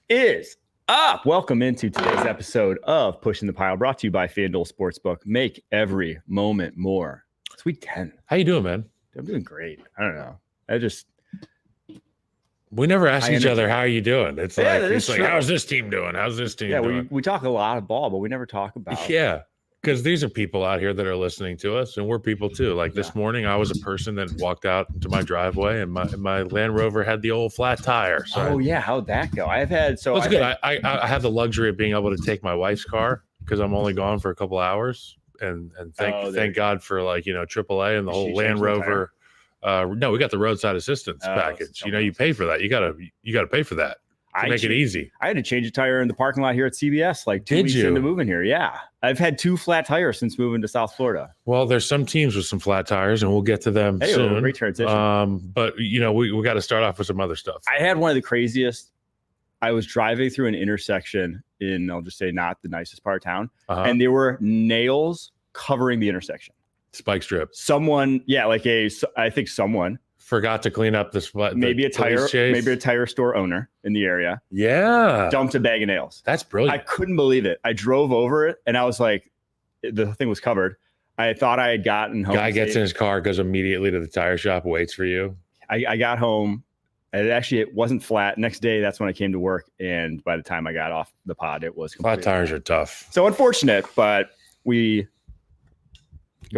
is up? Welcome into today's episode of Pushing the Pile, brought to you by FanDuel Sportsbook. Make every moment more. It's week 10. How you doing, man? I'm doing great. I don't know. We never ask each other, how are you doing? It's like, how's this team doing? How's this team doing? Yeah, we talk a lot of ball, but we never talk about. Yeah, because these are people out here that are listening to us, and we're people too. Like this morning, I was a person that walked out into my driveway, and my Land Rover had the old flat tire. So how'd that go? I have the luxury of being able to take my wife's car because I'm only gone for a couple hours, and thank God for AAA and the whole Land Rover. No, we got the roadside assistance package. You pay for that. You gotta pay for that to make it easy. I had to change a tire in the parking lot here at CBS like 2 weeks into moving here. Yeah, I've had 2 flat tires since moving to South Florida. Well, there's some teams with some flat tires, and we'll get to them soon. Great transition. But we got to start off with some other stuff. I had one of the craziest. I was driving through an intersection in, I'll just say, not the nicest part of town, and there were nails covering the intersection. Spike strip. Someone forgot to clean up maybe a tire store owner in the area. Yeah. Dumped a bag of nails. That's brilliant. I couldn't believe it. I drove over it and I was like, the thing was covered. I thought I had gotten home. Guy gets in his car, goes immediately to the tire shop, waits for you. I got home. And it wasn't flat. Next day, that's when I came to work. And by the time I got off the pod, it was flat tires are tough. So unfortunate, but we're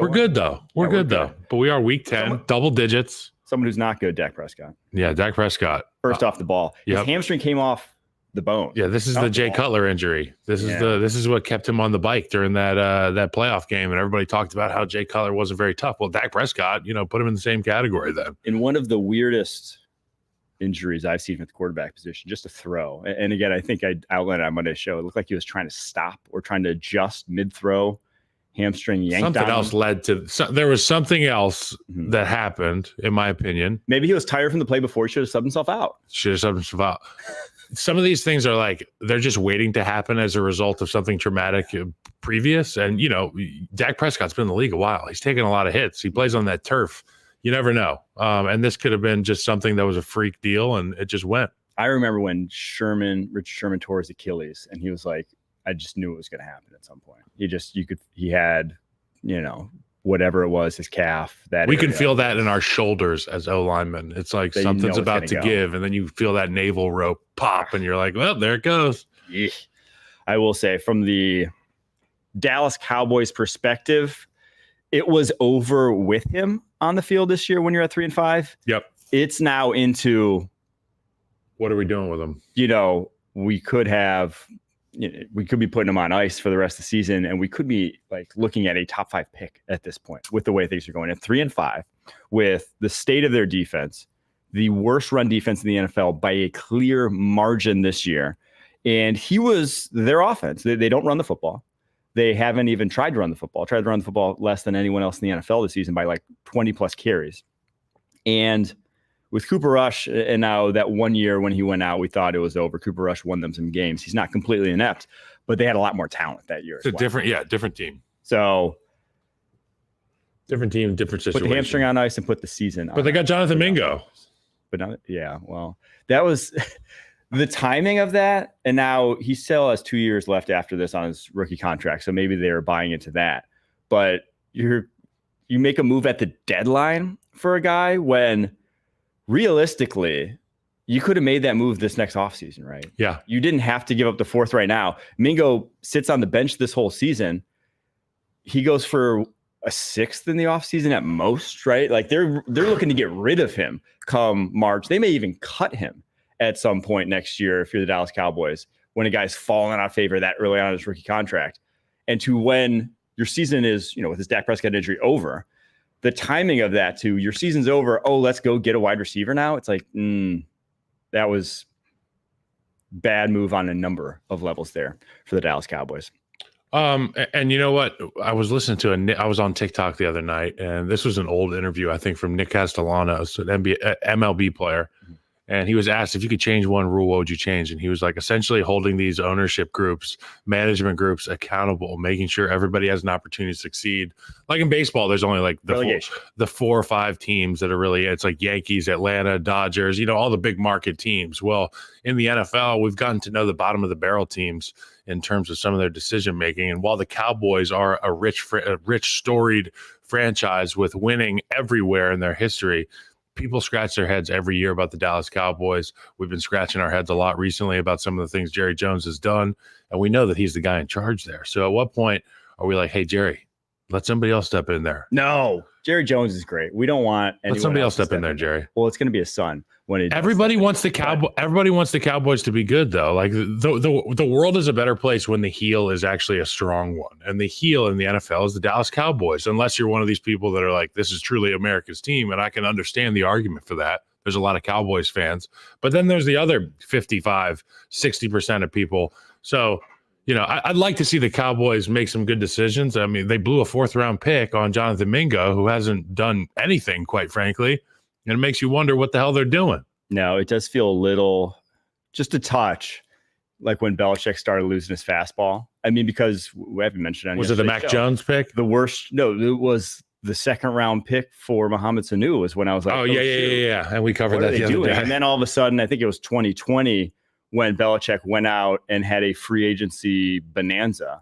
good though. We're good though. But we are week 10, double digits. Someone who's not good, Dak Prescott. Yeah, Dak Prescott. First off the ball. His hamstring came off the bone. Yeah, this is the Jay Cutler injury. This is what kept him on the bike during that playoff game. And everybody talked about how Jay Cutler wasn't very tough. Well, Dak Prescott, put him in the same category then. In one of the weirdest injuries I've seen at the quarterback position, just a throw. And again, I think I outlined it on Monday's show. It looked like he was trying to stop or trying to adjust mid-throw. Hamstring yanked something down. Else led to there was something else that happened, in my opinion. Maybe he was tired from the play before. He should have subbed himself out. Some of these things are like they're just waiting to happen as a result of something traumatic previous. And Dak Prescott's been in the league a while. He's taken a lot of hits. He plays on that turf. You never know. And this could have been just something that was a freak deal, and it just went. I remember when Richard Sherman tore his Achilles, and he was like, I just knew it was going to happen at some point. He had, whatever it was, his calf. We can feel that in our shoulders as O linemen. It's like something's about to give, and then you feel that navel rope pop, and you're like, well, there it goes. Yeah. I will say, from the Dallas Cowboys perspective, it was over with him on the field this year when you're at 3-5. Yep. It's now into, what are we doing with him? We could be putting him on ice for the rest of the season, and we could be like looking at a top 5 pick at this point with the way things are going. At 3-5, with the state of their defense, the worst run defense in the NFL by a clear margin this year. And he was their offense. They don't run the football. They haven't even tried to run the football. Tried to run the football less than anyone else in the NFL this season by like 20 plus carries. And with Cooper Rush, and now that 1 year when he went out, we thought it was over. Cooper Rush won them some games. He's not completely inept, but they had a lot more talent that year. It's different team. So different team, different situation. Put the hamstring on ice and put the season on. But they got Jonathan Mingo. But that was the timing of that. And now he still has 2 years left after this on his rookie contract. So maybe they're buying into that. But you make a move at the deadline for a guy when realistically, you could have made that move this next offseason, right? Yeah. You didn't have to give up the 4th right now. Mingo sits on the bench this whole season. He goes for a 6th in the offseason at most, right? Like they're looking to get rid of him come March. They may even cut him at some point next year if you're the Dallas Cowboys, when a guy's fallen out of favor that early on in his rookie contract. And to when your season is, with his Dak Prescott injury over, the timing of that to your season's over. Oh, let's go get a wide receiver now. It's like, that was bad move on a number of levels there for the Dallas Cowboys. And you know what? I was listening to I was on TikTok the other night, and this was an old interview, I think, from Nick Castellanos, an MLB player. And he was asked, if you could change one rule, what would you change? And he was like, essentially holding these ownership groups, management groups accountable, making sure everybody has an opportunity to succeed. Like in baseball, there's only like the 4 or 5 teams that are really, it's like Yankees, Atlanta, Dodgers, all the big market teams. Well, in the NFL, we've gotten to know the bottom of the barrel teams in terms of some of their decision making. And while the Cowboys are a rich, storied franchise with winning everywhere in their history, people scratch their heads every year about the Dallas Cowboys. We've been scratching our heads a lot recently about some of the things Jerry Jones has done, and we know that he's the guy in charge there. So at what point are we like, hey, Jerry, let somebody else step in there? No, Jerry Jones is great. We don't want anyone let somebody else step in there, Jerry. Well, it's going to be his son. Everybody wants the Cowboys to be good, though. Like the world is a better place when the heel is actually a strong one, and the heel in the NFL is the Dallas Cowboys. Unless you're one of these people that are like, this is truly America's team, and I can understand the argument for that. There's a lot of Cowboys fans, but then there's the other 55-60% of people. So, I'd like to see the Cowboys make some good decisions. I mean, they blew a 4th-round pick on Jonathan Mingo, who hasn't done anything, quite frankly. And it makes you wonder what the hell they're doing. No, it does feel a little, just a touch, like when Belichick started losing his fastball. I mean, because we haven't mentioned it. Was it the Mac Jones pick? The worst? No, it was the 2nd-round pick for Mohamed Sanu. Was when I was like, yeah. And we covered that the other day. And then all of a sudden, I think it was 2020 when Belichick went out and had a free agency bonanza.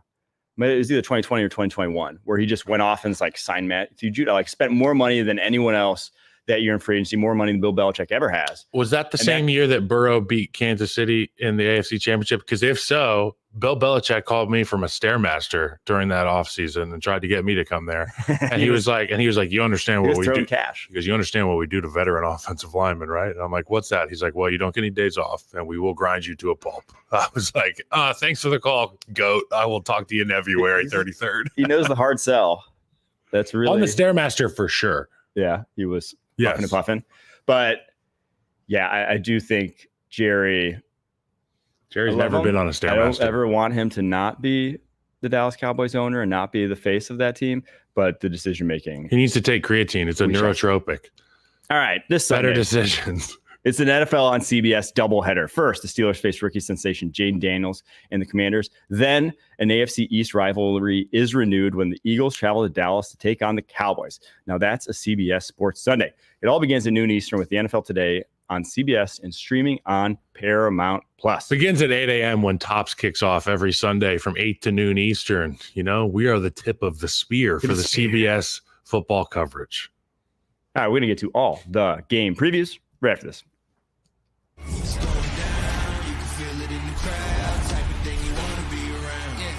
It was either 2020 or 2021, where he just went off and signed Matthew Judah, spent more money than anyone else that year in free agency, more money than Bill Belichick ever has. Was that the same year that Burrow beat Kansas City in the AFC Championship? Because if so, Bill Belichick called me from a Stairmaster during that offseason and tried to get me to come there. And he was like, you understand what we do? Cash. Because you understand what we do to veteran offensive linemen, right? And I'm like, what's that? He's like, well, you don't get any days off, and we will grind you to a pulp. I was like, thanks for the call, GOAT. I will talk to you in February 33rd. He knows the hard sell. That's really on the Stairmaster for sure. Yeah, he was. Puffing and puffing. But yeah, I do think Jerry's never been on a Stairmaster. I don't ever want him to not be the Dallas Cowboys owner and not be the face of that team, but the decision making. He needs to take creatine. It's a neurotropic. All right, this Sunday, better decisions. It's an NFL on CBS doubleheader. First, the Steelers face rookie sensation Jaden Daniels and the Commanders. Then, an AFC East rivalry is renewed when the Eagles travel to Dallas to take on the Cowboys. Now, that's a CBS Sports Sunday. It all begins at noon Eastern with the NFL Today on CBS and streaming on Paramount Plus. Begins at 8 a.m. when Tops kicks off every Sunday from 8 to noon Eastern. We are the tip of the spear for the CBS football coverage. All right, we're going to get to all the game previews right after this. It's going down, you can feel it in the crowd, type of thing you want to be around. Yeah.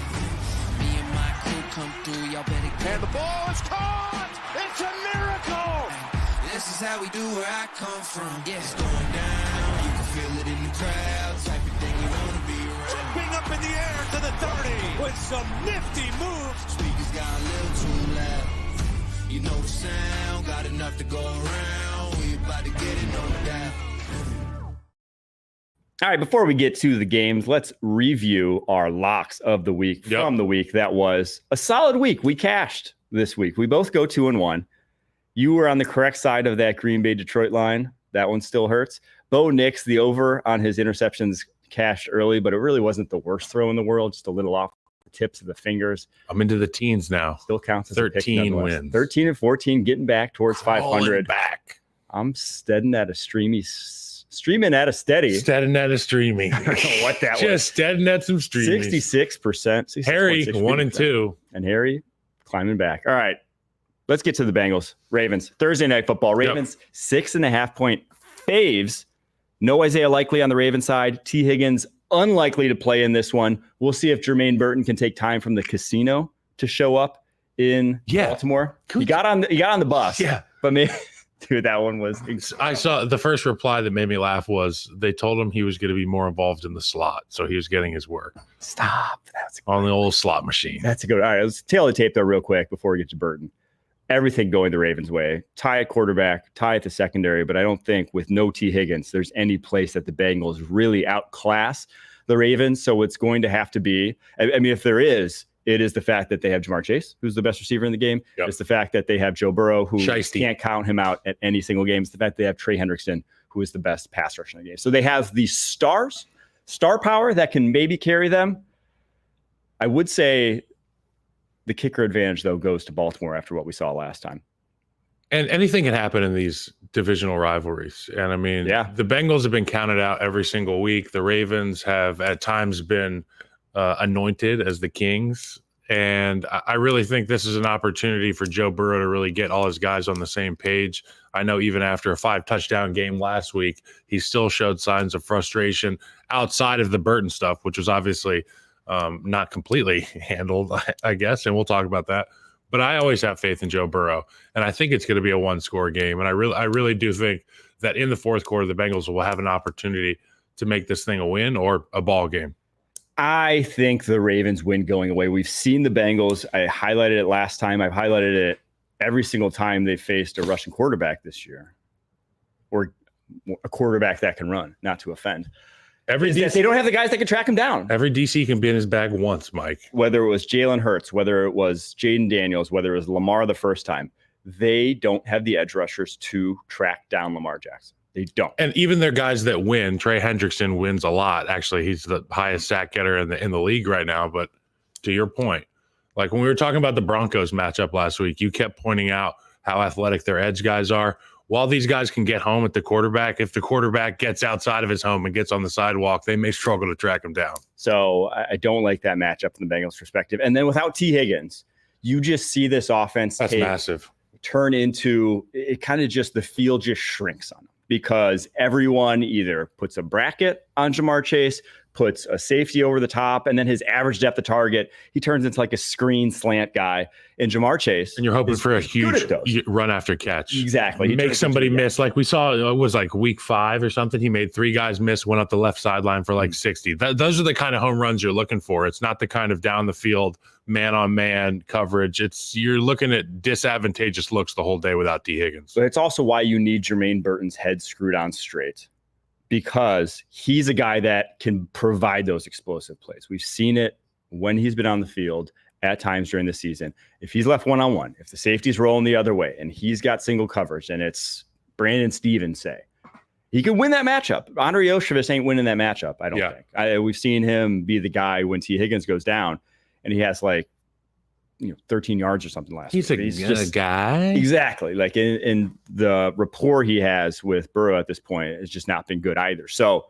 Me and my crew come through, y'all better get. And the ball is caught! It's a miracle! This is how we do where I come from. Yeah. It's going down, you can feel it in the crowd, type of thing you want to be around. Jumping up in the air to the 30 with some nifty moves. Speakers got a little too loud. You know the sound, got enough to go around. We about to get it, no doubt. All right, before we get to the games, let's review our locks of the week from the week that was a solid week. We cashed this week. We both go 2-1. You were on the correct side of that Green Bay Detroit line. That one still hurts. Bo Nix, the over on his interceptions, cashed early, but it really wasn't the worst throw in the world, just a little off the tips of the fingers. I'm into the teens now. Still counts as 13 wins. 13 and 14, getting back towards 500. Back. I'm steading at a streaming at a steady. Steading at a streaming. I don't know what that was. Just steading at some streaming. 66%. Harry, 1 and 2. And Harry climbing back. All right. Let's get to the Bengals. Ravens. Thursday Night Football. Ravens, 6.5-point faves. No Isaiah Likely on the Ravens side. T. Higgins, unlikely to play in this one. We'll see if Jermaine Burton can take time from the casino to show up in Baltimore. He got on the bus. Yeah. But maybe... Dude, that one was... I saw the first reply that made me laugh was they told him he was going to be more involved in the slot. So he was getting his work. Stop. That's on the old slot machine. That's a good... All right, let's tail the tape, though, real quick before we get to Burton. Everything going the Ravens' way. Tie at quarterback, tie at the secondary, but I don't think with no T. Higgins, there's any place that the Bengals really outclass the Ravens. So it's going to have to be... I mean, if there is... It is the fact that they have Jamar Chase, who's the best receiver in the game. It's the fact that they have Joe Burrow, who can't count him out at any single game. It's the fact they have Trey Hendrickson, who is the best pass rusher in the game. So they have these star power that can maybe carry them. I would say the kicker advantage, though, goes to Baltimore after what we saw last time. And anything can happen in these divisional rivalries. And I mean, the Bengals have been counted out every single week. The Ravens have at times been anointed as the kings. And I really think this is an opportunity for Joe Burrow to really get all his guys on the same page. I know even after a 5-touchdown game last week, he still showed signs of frustration outside of the Burton stuff, which was obviously not completely handled, I guess. And we'll talk about that. But I always have faith in Joe Burrow, and I think it's going to be a one-score game. And I really do think that in the fourth quarter, the Bengals will have an opportunity to make this thing a win or a ball game. I think the Ravens win going away. We've seen the Bengals. I highlighted it last time. I've highlighted it every single time they faced a rushing quarterback this year, or a quarterback that can run, not to offend. They don't have the guys that can track him down. Every DC can be in his bag once, Mike. Whether it was Jalen Hurts, whether it was Jaden Daniels, whether it was Lamar the first time, they don't have the edge rushers to track down Lamar Jackson. They don't. And even their guys that win, Trey Hendrickson wins a lot. Actually, he's the highest sack getter in the league right now. But to your point, like when we were talking about the Broncos matchup last week, you kept pointing out how athletic their edge guys are. While these guys can get home at the quarterback, if the quarterback gets outside of his home and gets on the sidewalk, they may struggle to track him down. So I don't like that matchup from the Bengals' perspective. And then without T. Higgins, you just see this offense massive. Turn into it kind of just the field just shrinks on them because everyone either puts a bracket on Jamar Chase, puts a safety over the top, and then his average depth of target, he turns into like a screen slant guy in Jamar Chase. And you're hoping for a huge run after catch. Exactly. Make somebody miss. Like we saw, it was like week 5 or something. He made 3 guys miss, went up the left sideline for like 60. Those are the kind of home runs you're looking for. It's not the kind of down the field, man-on-man coverage. You're looking at disadvantageous looks the whole day without D. Higgins. But it's also why you need Jermaine Burton's head screwed on straight, because he's a guy that can provide those explosive plays. We've seen it when he's been on the field at times during the season. If he's left one-on-one, if the safety's rolling the other way and he's got single coverage and it's Brandon Stevens, say, he could win that matchup. Andre Oshavich ain't winning that matchup, I don't think. We've seen him be the guy when T. Higgins goes down and he has 13 yards or something last week. He's just a guy. Exactly. Like in the rapport he has with Burrow at this point has just not been good either. So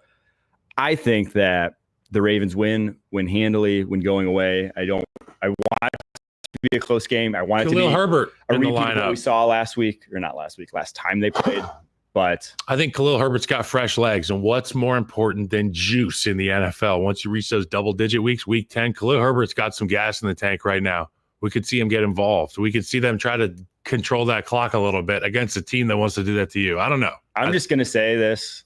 I think that the Ravens win handily, when going away. I want it to be a close game. I want it to be Herbert a repeat of what we saw last time they played. But I think Khalil Herbert's got fresh legs. And what's more important than juice in the NFL? Once you reach those double-digit weeks, week 10, Khalil Herbert's got some gas in the tank right now. We could see him get involved. We could see them try to control that clock a little bit against a team that wants to do that to you. I don't know. I'm just going to say this.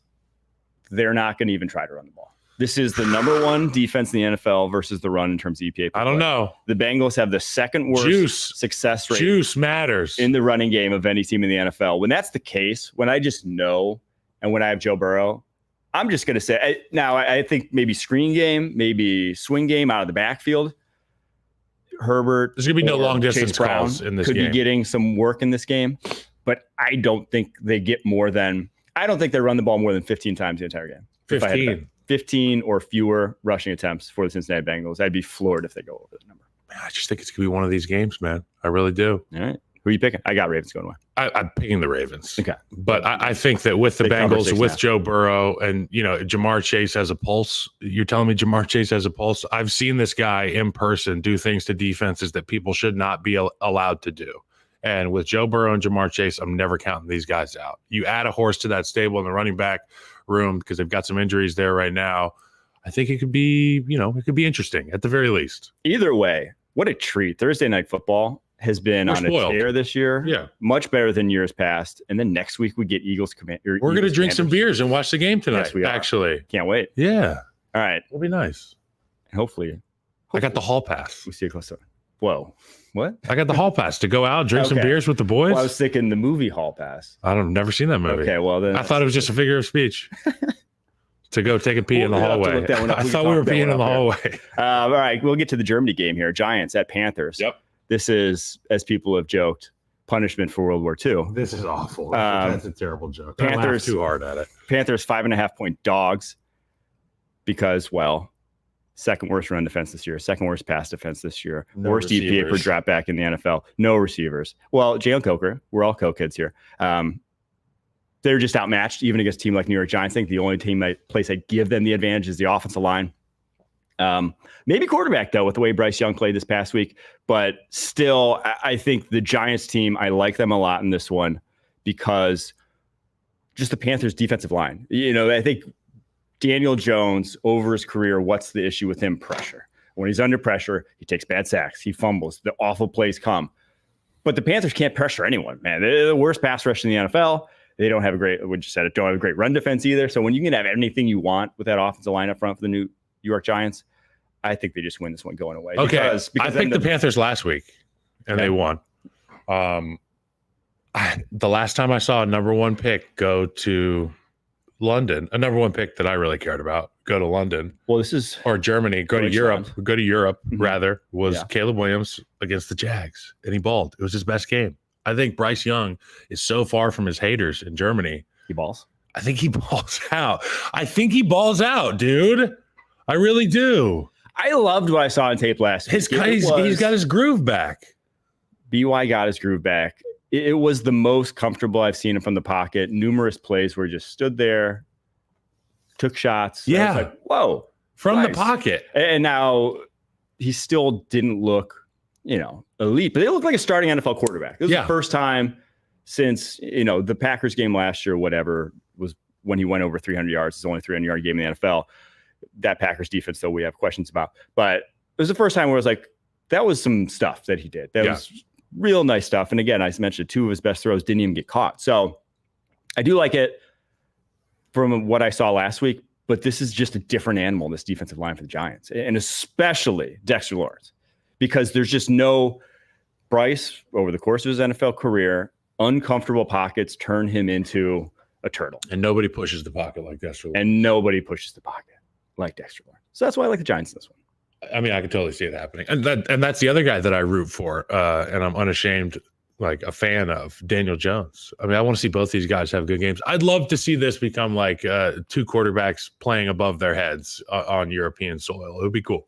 They're not going to even try to run the ball. This is the number 1 defense in the NFL versus the run in terms of EPA. I don't know. The Bengals have the second worst success rate. Juice matters in the running game of any team in the NFL. When that's the case, when I just know, and when I have Joe Burrow, I'm just going to say, I think maybe screen game, maybe swing game out of the backfield. Herbert, there's going to be no long distance calls in this game. Could be getting some work in this game, but I don't think they get more than, I don't think they run the ball more than 15 times the entire game. 15 or fewer rushing attempts for the Cincinnati Bengals. I'd be floored if they go over the number. Man, I just think it's going to be one of these games, man. I really do. All right. Who are you picking? I got Ravens going away. I'm picking the Ravens. Okay. But I think that with the Bengals, with Joe Burrow, and, Jamar Chase has a pulse. You're telling me Jamar Chase has a pulse? I've seen this guy in person do things to defenses that people should not be allowed to do. And with Joe Burrow and Jamar Chase, I'm never counting these guys out. You add a horse to that stable in the running back room because they've got some injuries there right now. I think it could be, it could be interesting at the very least. Either way, what a treat. Thursday Night Football has been on a tear this year. Yeah. Much better than years past. And then next week we get Eagles Commander. We're going to drink some beers and watch the game tonight. Yes, we are. Actually. Can't wait. Yeah. All right. It'll be nice. Hopefully. I got the hall pass. We see it close to. Whoa. What? I got the hall pass to go out, drink some beers with the boys. Well, I was thinking the movie hall pass. I've never seen that movie. Okay, well then. I thought it was just a figure of speech. To go take a pee in the hallway. I thought we were peeing in the hallway. All right, we'll get to the Germany game here. Giants at Panthers. Yep. This is, as people have joked, punishment for World War II. This is awful. That's a terrible joke. Panthers, I laughed too hard at it. Panthers 5.5-point dogs because, well, second worst run defense this year, second worst pass defense this year, worst EPA per drop back in the NFL, no receivers. Well, Jalen Coker, we're all co-kids here. They're just outmatched, even against a team like New York Giants. I think the only place I'd give them the advantage is the offensive line. Maybe quarterback, though, with the way Bryce Young played this past week. But still, I think the Giants team, I like them a lot in this one because just the Panthers' defensive line. I think Daniel Jones, over his career, what's the issue with him? Pressure. When he's under pressure, he takes bad sacks. He fumbles. The awful plays come. But the Panthers can't pressure anyone, man. They're the worst pass rush in the NFL. They don't have don't have a great run defense either. So when you can have anything you want with that offensive line up front for the New York Giants, I think they just win this one going away. Okay, because I picked the Panthers last week, and they won. The last time I saw a number one pick go to London, a number one pick that I really cared about, go to London. Well, this is or Germany, go to Europe, rather, was Caleb Williams against the Jags, and he balled. It was his best game. I think Bryce Young is so far from his haters in Germany. He balls. I think he balls out. Dude. I really do. I loved what I saw on tape last week. He's got his groove back. BY got his groove back. It was the most comfortable I've seen him from the pocket. Numerous plays where he just stood there, took shots. Yeah. I was like, whoa. From the pocket. And now he still didn't look, elite, but they look like a starting NFL quarterback. This was the first time since, the Packers game last year, whatever, was when he went over 300 yards. It's only a 300-yard game in the NFL. That Packers defense, though, we have questions about. But it was the first time where I was like, that was some stuff that he did. That was real nice stuff. And again, I mentioned 2 of his best throws didn't even get caught. So I do like it from what I saw last week, but this is just a different animal, this defensive line for the Giants, and especially Dexter Lawrence, because there's just no Bryce over the course of his NFL career, uncomfortable pockets turn him into a turtle. And nobody pushes the pocket like Dexter Lawrence. And nobody pushes the pocket like Dexter Lawrence. So that's why I like the Giants in this one. I mean, I can totally see it happening. And that's the other guy that I root for. And I'm unashamed, like a fan of Daniel Jones. I mean, I want to see both these guys have good games. I'd love to see this become like 2 quarterbacks playing above their heads on European soil. It would be cool.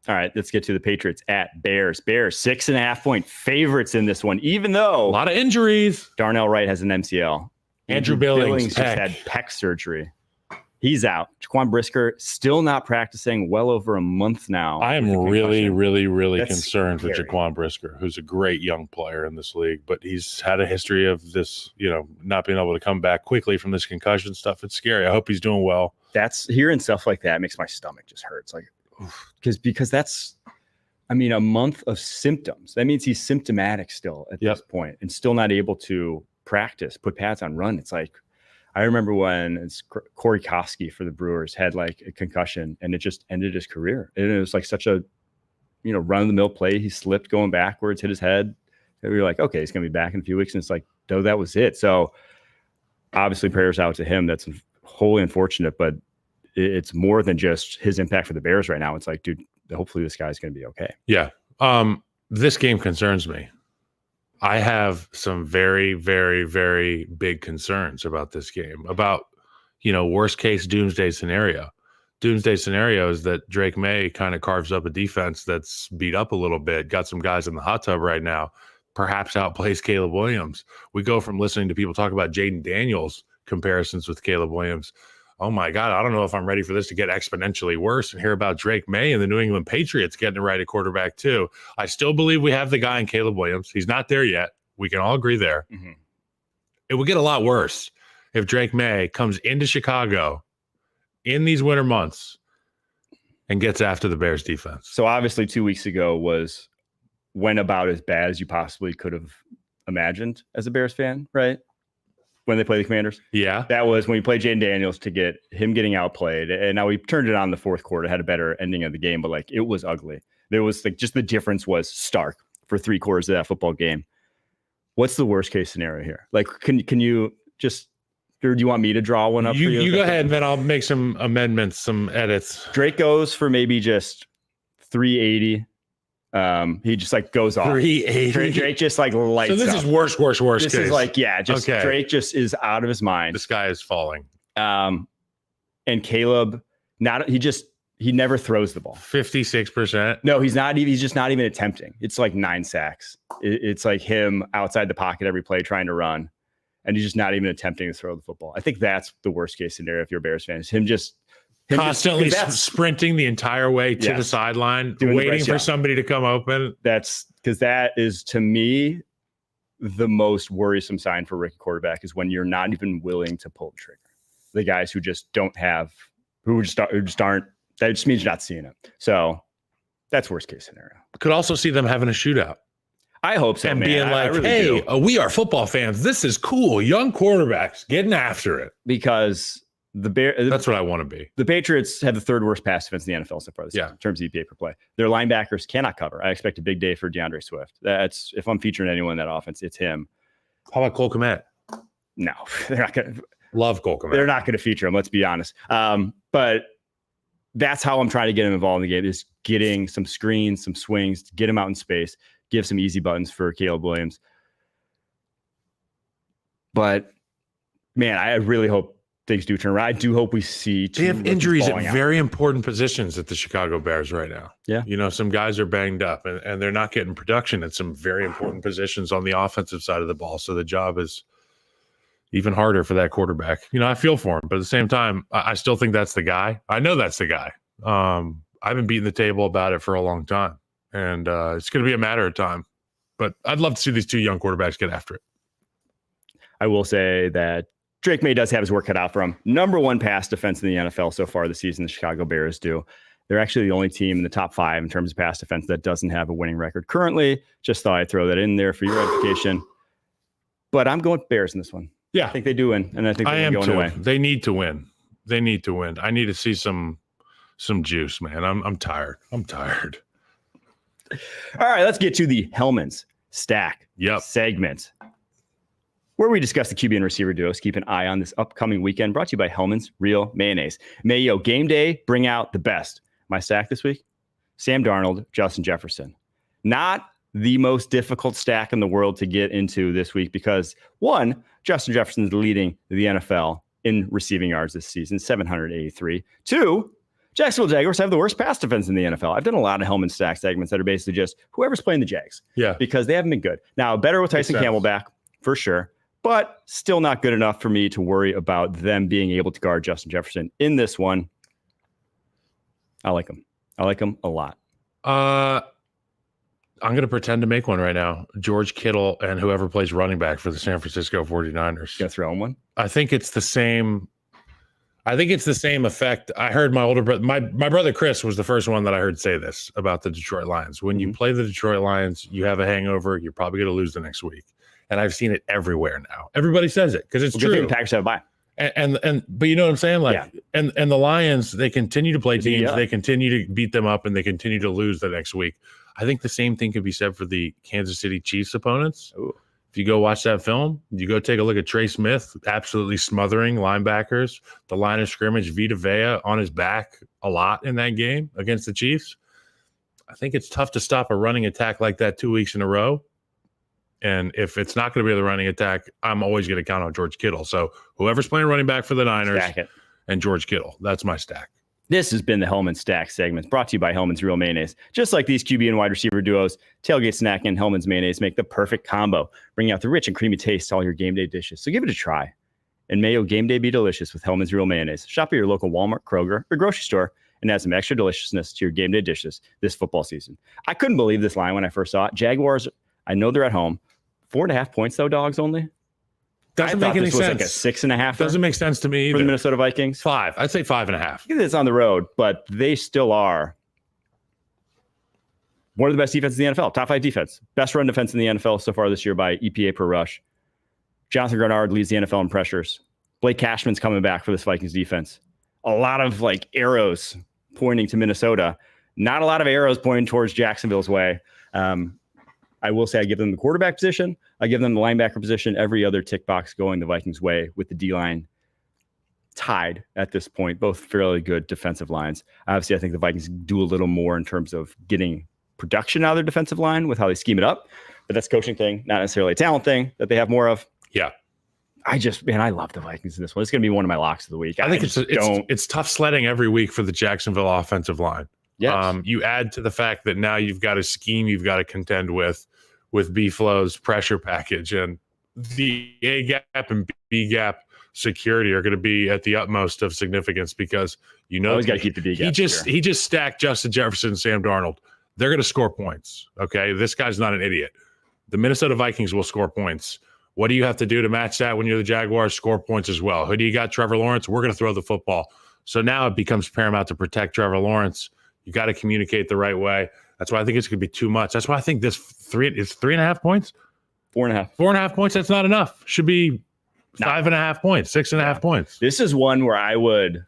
All right, let's get to the Patriots at Bears. Bears 6.5-point favorites in this one, even though a lot of injuries. Darnell Wright has an MCL. Andrew Billings just had pec surgery. He's out. Jaquan Brisker still not practicing, well over a month now. I am really concerned with Jaquan Brisker, who's a great young player in this league, but he's had a history of this, not being able to come back quickly from this concussion stuff. It's scary. I hope he's doing well. That's hearing stuff like that makes my stomach just hurt. It's like, because that's, a month of symptoms. That means he's symptomatic still at this point and still not able to practice, put pads on, run. It's like, I remember when Corey Koski for the Brewers had like a concussion and it just ended his career. And it was like such a, run-of-the-mill play. He slipped going backwards, hit his head. And we were like, okay, he's going to be back in a few weeks. And it's like, no, that was it. So obviously prayers out to him. That's wholly unfortunate, but it's more than just his impact for the Bears right now. It's like, dude, hopefully this guy's going to be okay. Yeah. This game concerns me. I have some very, very, very big concerns about this game, about, worst case doomsday scenario. Doomsday scenario is that Drake May kind of carves up a defense that's beat up a little bit, got some guys in the hot tub right now, perhaps outplays Caleb Williams. We go from listening to people talk about Jaden Daniels comparisons with Caleb Williams. Oh my God, I don't know if I'm ready for this to get exponentially worse and hear about Drake May and the New England Patriots getting it right at quarterback too. I still believe we have the guy in Caleb Williams. He's not there yet. We can all agree there. Mm-hmm. It would get a lot worse if Drake May comes into Chicago in these winter months and gets after the Bears defense. So obviously 2 weeks ago went about as bad as you possibly could have imagined as a Bears fan, right? When they play the Commanders. Yeah. That was when we played Jaden Daniels to get him getting outplayed. And now we turned it on the fourth quarter, had a better ending of the game, but like it was ugly. There was like just the difference was stark for 3 quarters of that football game. What's the worst case scenario here? Like, can you just, or do you want me to draw one up for you? You go ahead and then I'll make some amendments, some edits. Drake goes for maybe just 380, He just like goes off. 380. Drake just like lights So this up. is worst This case. is like, just Okay. Drake just is out of his mind. The sky is falling. And Caleb, he never throws the ball. 56%. No, he's not even. He's just not even attempting. It's like 9 sacks. It's like him outside the pocket every play trying to run, and he's just not even attempting to throw the football. I think that's the worst case scenario if you're a Bears fan. Is him Constantly sprinting the entire way to the sideline, waiting for somebody to come open. That's because that is, to me, the most worrisome sign for rookie quarterback is when you're not even willing to pull the trigger. The guys who just don't have, who just aren't. That just means you're not seeing it. So that's worst case scenario. Could also see them having a shootout. I hope so, and man. being like, really hey, we are football fans. This is cool. Young quarterbacks getting after it. Because that's what I want to be. The Patriots have the third worst pass defense in the NFL so far this season in terms of EPA per play. Their linebackers cannot cover. I expect a big day for DeAndre Swift. That's, if I'm featuring anyone in that offense, it's him. How about Cole Kmet? No, they're not going to. Love Cole Kmet. They're not going to feature him. Let's be honest. But that's how I'm trying to get him involved in the game, is getting some screens, some swings, get him out in space, give some easy buttons for Caleb Williams. But man, I really hope things do turn around. I do hope we see. They have injuries at very important positions at the Chicago Bears right now. Yeah. Some guys are banged up and they're not getting production at some very important positions on the offensive side of the ball. So the job is even harder for that quarterback. I feel for him, but at the same time, I still think that's the guy. I know that's the guy. I've been beating the table about it for a long time, and it's going to be a matter of time. But I'd love to see these two young quarterbacks get after it. I will say that Drake May does have his work cut out for him. Number one pass defense in the NFL so far this season, the Chicago Bears do. They're actually the only team in the top 5 in terms of pass defense that doesn't have a winning record currently. Just thought I'd throw that in there for your edification. But I'm going Bears in this one. Yeah. I think they do win, and I think they're going away. They need to win. They need to win. I need to see some juice, man. I'm tired. All right, let's get to the Hellman's Stack segment, where we discuss the QB and receiver duos. Keep an eye on this upcoming weekend. Brought to you by Hellman's Real Mayonnaise. Mayo game day, bring out the best. My stack this week, Sam Darnold, Justin Jefferson. Not the most difficult stack in the world to get into this week because, one, Justin Jefferson is leading the NFL in receiving yards this season, 783. 2, Jacksonville Jaguars have the worst pass defense in the NFL. I've done a lot of Hellman stack segments that are basically just whoever's playing the Jags. Yeah. Because they haven't been good. Now, better with Tyson Campbell back, for sure, but still not good enough for me to worry about them being able to guard Justin Jefferson in this one. I like him. I like him a lot. I'm going to pretend to make one right now. George Kittle and whoever plays running back for the San Francisco 49ers. Going to throw him one? I think it's the same. Effect. I heard my older brother, my brother Chris was the first one that I heard say this about the Detroit Lions. When you play the Detroit Lions, you have a hangover. You're probably going to lose the next week. And I've seen it everywhere now. Everybody says it because it's true. The Packers have a bye. But you know what I'm saying? And the Lions, they continue to play teams. They continue to beat them up and they continue to lose the next week. I think the same thing could be said for the Kansas City Chiefs opponents. Ooh. If you go watch that film, you go take a look at Trey Smith, absolutely smothering linebackers, the line of scrimmage, Vita Vea on his back a lot in that game against the Chiefs. I think it's tough to stop a running attack like that 2 weeks in a row. And if it's not going to be the running attack, I'm always going to count on George Kittle. So whoever's playing running back for the Niners and George Kittle, that's my stack. This has been the Hellman Stack segment, brought to you by Hellman's Real Mayonnaise. Just like these QB and wide receiver duos, tailgate snack and Hellman's Mayonnaise make the perfect combo, bringing out the rich and creamy taste to all your game day dishes. So give it a try. And may your game day be delicious with Hellman's Real Mayonnaise. Shop at your local Walmart, Kroger, or grocery store and add some extra deliciousness to your game day dishes this football season. I couldn't believe this line when I first saw it. Jaguars, I know they're at home. 4.5 points, though, dogs only. Doesn't make any sense. Like a 6.5. Doesn't make sense to me either. For the Minnesota Vikings. 5. I'd say 5.5. It's on the road, but they still are one of the best defenses in the NFL. Top 5 defense. Best run defense in the NFL so far this year by EPA per rush. Jonathan Grenard leads the NFL in pressures. Blake Cashman's coming back for this Vikings defense. A lot of arrows pointing to Minnesota. Not a lot of arrows pointing towards Jacksonville's way. I will say I give them the quarterback position. I give them the linebacker position. Every other tick box going the Vikings' way with the D-line tied at this point. Both fairly good defensive lines. Obviously, I think the Vikings do a little more in terms of getting production out of their defensive line with how they scheme it up. But that's a coaching thing, not necessarily a talent thing that they have more of. Yeah. I love the Vikings in this one. It's going to be one of my locks of the week. I think it's tough sledding every week for the Jacksonville offensive line. Yes. You add to the fact that now you've got a scheme you've got to contend with B-Flow's pressure package, and the A gap and B gap security are going to be at the utmost of significance because always got to keep the B gap. He just stacked Justin Jefferson and Sam Darnold. They're going to score points. Okay, this guy's not an idiot. The Minnesota Vikings will score points. What do you have to do to match that when you're the Jaguars? Score points as well. Who do you got? Trevor Lawrence. We're going to throw the football. So now it becomes paramount to protect Trevor Lawrence. You got to communicate the right way. That's why I think it's going to be too much. That's why I think this 3.5 points. 4.5. 4.5 points. That's not enough. Should be 5.5 points, 6.5 points. This is one where I would,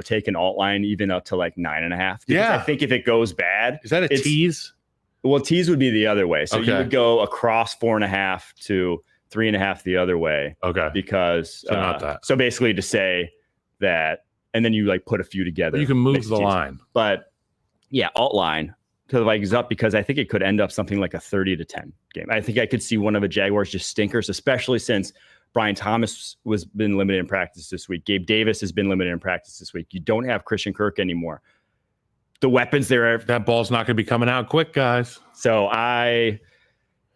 take an alt line even up to like 9.5. Yeah. I think if it goes bad, is that a tease? Well, tease would be the other way. So you would go across 4.5 to 3.5 the other way. Okay. Because not that. So basically to say that, and then you like put a few together. You can move the line. But yeah, alt line to the Vikings up because I think it could end up something like a 30-10 game. I think I could see one of the Jaguars just stinkers, especially since Brian Thomas was been limited in practice this week. Gabe Davis has been limited in practice this week. You don't have Christian Kirk anymore. The weapons there. That ball's not going to be coming out quick, guys. So I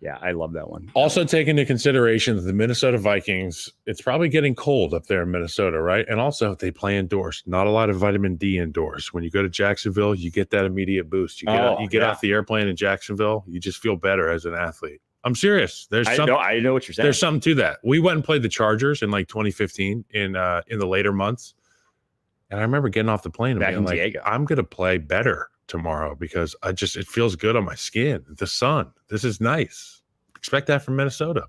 love that one. Also take into consideration that the Minnesota Vikings, it's probably getting cold up there in Minnesota, right? And also they play indoors. Not a lot of vitamin D indoors. When you go to Jacksonville, you get that immediate boost. You get off the airplane in Jacksonville, you just feel better as an athlete. I'm serious. I know what you're saying. There's something to that. We went and played the Chargers in like 2015 in the later months. And I remember getting off the plane and being like, Diego. I'm going to play better tomorrow because it feels good on my skin. The sun. This is nice. Expect that from Minnesota.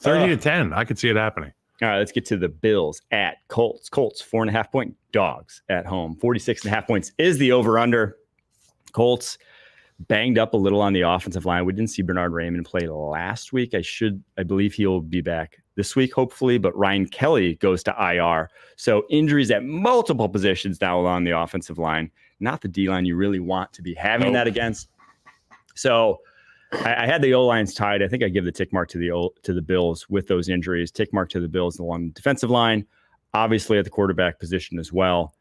30-10. I could see it happening. All right, let's get to the Bills at Colts. Colts, 4.5 point dogs at home. 46.5 points is the over-under. Colts banged up a little on the offensive line. We didn't see Bernard Raymond play last week. I believe he'll be back this week, hopefully, but Ryan Kelly goes to IR. So injuries at multiple positions now on the offensive line, not the D-line you really want to be having that against. So I had the O-lines tied. I think I give the tick mark to the Bills with those injuries. Tick mark to the Bills along the defensive line, obviously at the quarterback position as well,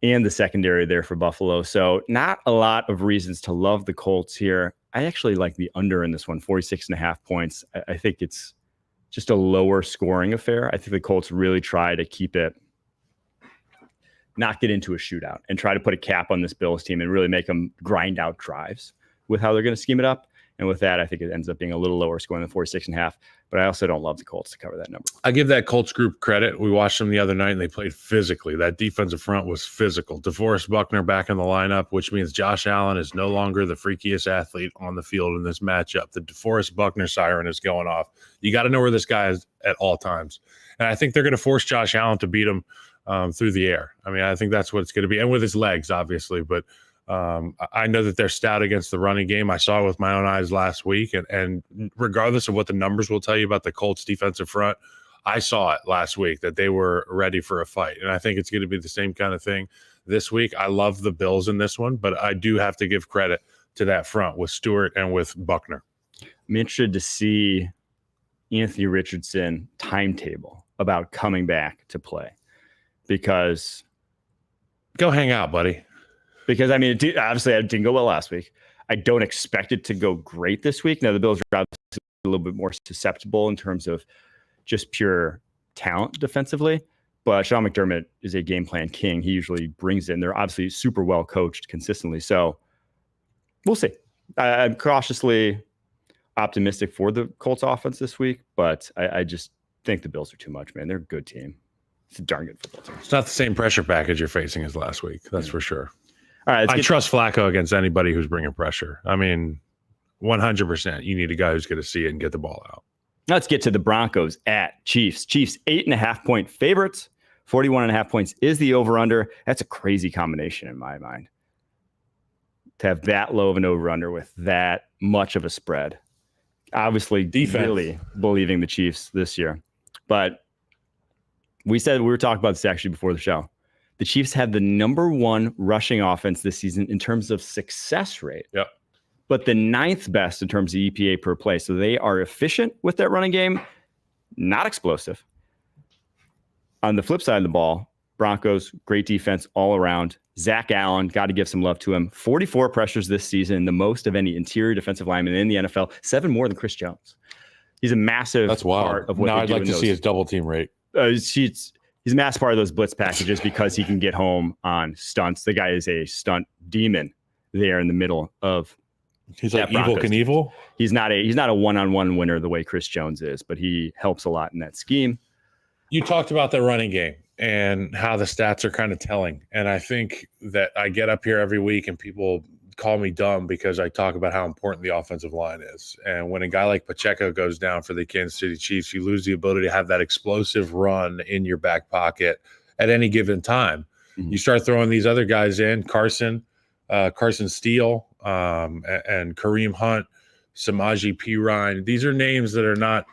and the secondary there for Buffalo. So not a lot of reasons to love the Colts here. I actually like the under in this one, 46.5 points. I think it's just a lower scoring affair. I think the Colts really try to keep it, not get into a shootout, and try to put a cap on this Bills team and really make them grind out drives with how they're going to scheme it up. And with that, I think it ends up being a little lower scoring than 46.5. But I also don't love the Colts to cover that number. I give that Colts group credit. We watched them the other night, and they played physically. That defensive front was physical. DeForest Buckner back in the lineup, which means Josh Allen is no longer the freakiest athlete on the field in this matchup. The DeForest Buckner siren is going off. You got to know where this guy is at all times. And I think they're going to force Josh Allen to beat him through the air. I mean, I think that's what it's going to be. And with his legs, obviously. But I know that they're stout against the running game. I saw it with my own eyes last week. And regardless of what the numbers will tell you about the Colts defensive front, I saw it last week that they were ready for a fight. And I think it's going to be the same kind of thing this week. I love the Bills in this one, but I do have to give credit to that front with Stewart and with Buckner. I'm interested to see Anthony Richardson timetable about coming back to play because go hang out, buddy. Because, I mean, obviously it didn't go well last week. I don't expect it to go great this week. Now, the Bills are obviously a little bit more susceptible in terms of just pure talent defensively. But Sean McDermott is a game plan king. He usually brings in. They're obviously super well coached consistently. So we'll see. I'm cautiously optimistic for the Colts offense this week. But I just think the Bills are too much, man. They're a good team. It's a darn good football team. It's not the same pressure package you're facing as last week. That's for sure. All right, I trust Flacco against anybody who's bringing pressure. I mean, 100%. You need a guy who's going to see it and get the ball out. Let's get to the Broncos at Chiefs. Chiefs 8.5 point favorites. 41.5 points is the over-under. That's a crazy combination in my mind. To have that low of an over-under with that much of a spread. Obviously, defense. Really believing the Chiefs this year. But we were talking about this actually before the show. The Chiefs have the number 1 rushing offense this season in terms of success rate. Yep. But the 9th best in terms of EPA per play. So they are efficient with that running game, not explosive. On the flip side of the ball, Broncos, great defense all around. Zach Allen, got to give some love to him. 44 pressures this season, the most of any interior defensive lineman in the NFL, 7 more than Chris Jones. He's a massive part of what now they I'd do like in to those. see his double team rate. He's a massive part of those blitz packages because he can get home on stunts. The guy is a stunt demon there in the middle of. He's like Evil Knievel. He's not a one-on-one winner the way Chris Jones is, but he helps a lot in that scheme. You talked about the running game and how the stats are kind of telling. And I think that I get up here every week and people call me dumb because I talk about how important the offensive line is. And when a guy like Pacheco goes down for the Kansas City Chiefs, you lose the ability to have that explosive run in your back pocket at any given time. Mm-hmm. You start throwing these other guys in, Carson Steele, and Kareem Hunt, Samaje Perine. These are names that are not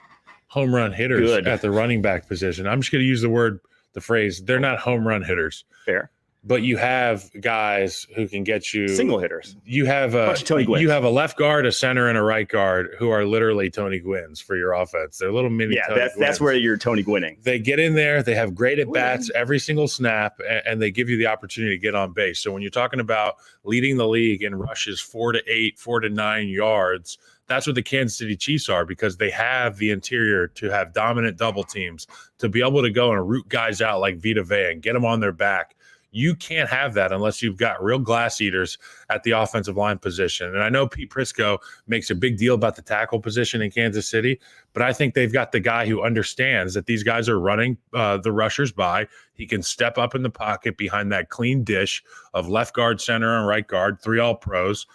home run hitters at the running back position. I'm just going to use the phrase, they're not home run hitters. Fair. But you have guys who can get you single hitters. You have a left guard, a center, and a right guard who are literally Tony Gwynns for your offense. They're little mini. Yeah, that's where you're Tony Gwynning. They get in there, they have great at bats every single snap, and they give you the opportunity to get on base. So when you're talking about leading the league in rushes 4 to 8, 4 to 9 yards, that's what the Kansas City Chiefs are, because they have the interior to have dominant double teams, to be able to go and root guys out like Vita Vea and get them on their back. You can't have that unless you've got real glass eaters at the offensive line position. And I know Pete Prisco makes a big deal about the tackle position in Kansas City, but I think they've got the guy who understands that these guys are running the rushers by. He can step up in the pocket behind that clean dish of left guard, center, and right guard, 3 all-pros.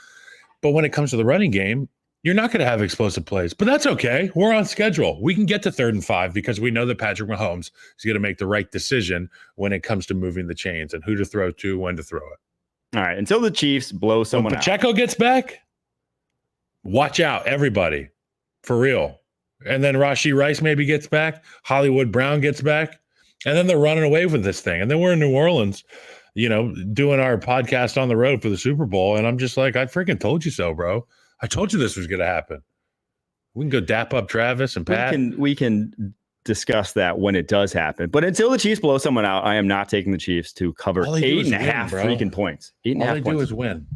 But when it comes to the running game, you're not going to have explosive plays, but that's okay. We're on schedule. We can get to 3rd and 5 because we know that Patrick Mahomes is going to make the right decision when it comes to moving the chains and who to throw to, when to throw it. All right. Until the Chiefs blow someone out. Pacheco gets back, watch out, everybody. For real. And then Rashee Rice maybe gets back. Hollywood Brown gets back. And then they're running away with this thing. And then we're in New Orleans, doing our podcast on the road for the Super Bowl. And I'm just like, I freaking told you so, bro. I told you this was going to happen. We can go dap up Travis and Pat. We can discuss that when it does happen. But until the Chiefs blow someone out, I am not taking the Chiefs to cover 8.5 freaking points. 8.5 All they do is win.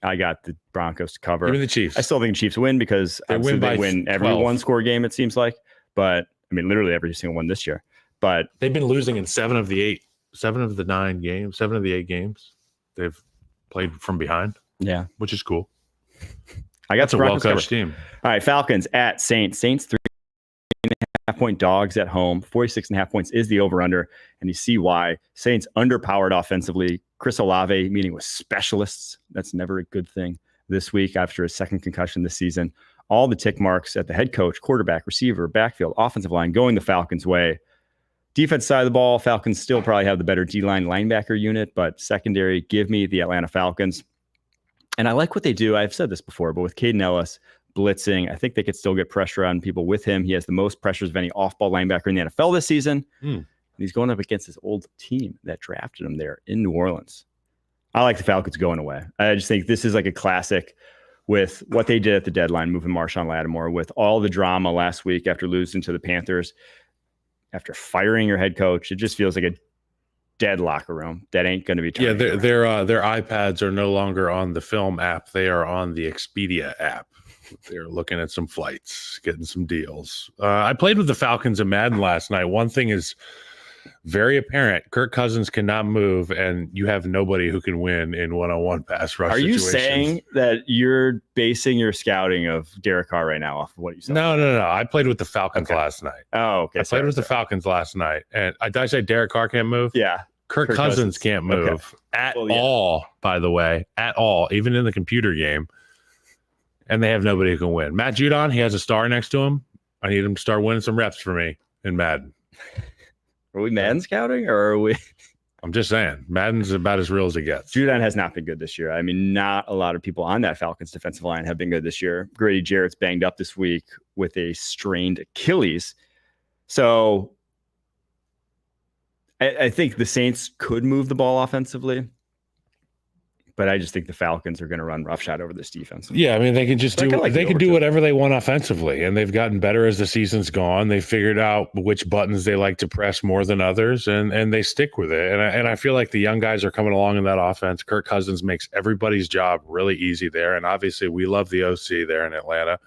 I got the Broncos to cover. Give me the Chiefs. I still think the Chiefs win because they win every 12. one-score game, it seems like. But, I mean, literally every single one this year. But they've been losing in 7 of the 8 games. They've played from behind. Yeah. Which is cool. I got That's a well-coached team. All right, Falcons at Saints. Saints 3.5-point dogs at home. 46.5 points is the over-under, and you see why. Saints underpowered offensively. Chris Olave meeting with specialists. That's never a good thing this week after a second concussion this season. All the tick marks at the head coach, quarterback, receiver, backfield, offensive line going the Falcons' way. Defense side of the ball, Falcons still probably have the better D-line linebacker unit, but secondary, give me the Atlanta Falcons. And I like what they do. I've said this before, but with Caden Ellis blitzing, I think they could still get pressure on people with him. He has the most pressures of any off-ball linebacker in the NFL this season. And he's going up against his old team that drafted him there in New Orleans. I like the Falcons going away. I just think this is like a classic with what they did at the deadline, moving Marshawn Lattimore, with all the drama last week after losing to the Panthers, after firing your head coach. It just feels like a dead locker room that ain't going to be turning. Yeah, their iPads are no longer on the film app. They are on the Expedia app. They're looking at some flights, getting some deals. I played with the Falcons in Madden last night. One thing is very apparent. Kirk Cousins cannot move, and you have nobody who can win in one-on-one pass rush situations. Are you saying that you're basing your scouting of Derek Carr right now off of what you said? No. I played with the Falcons last night. Oh, okay. I played with the Falcons last night. And did I say Derek Carr can't move? Yeah. Kirk Cousins can't move at all, by the way, at all, even in the computer game. And they have nobody who can win. Matt Judon, he has a star next to him. I need him to start winning some reps for me in Madden. Are we Madden scouting or are we? I'm just saying, Madden's about as real as it gets. Judon has not been good this year. I mean, not a lot of people on that Falcons defensive line have been good this year. Grady Jarrett's banged up this week with a strained Achilles. So I think the Saints could move the ball offensively, but I just think the Falcons are going to run roughshod over this defense. Yeah, I mean, they can just But I do kinda like they the can over do too. whatever they want offensively, and they've gotten better as the season's gone. They figured out which buttons they like to press more than others, and they stick with it. And I feel like the young guys are coming along in that offense. Kirk Cousins makes everybody's job really easy there, and obviously we love the OC there in Atlanta.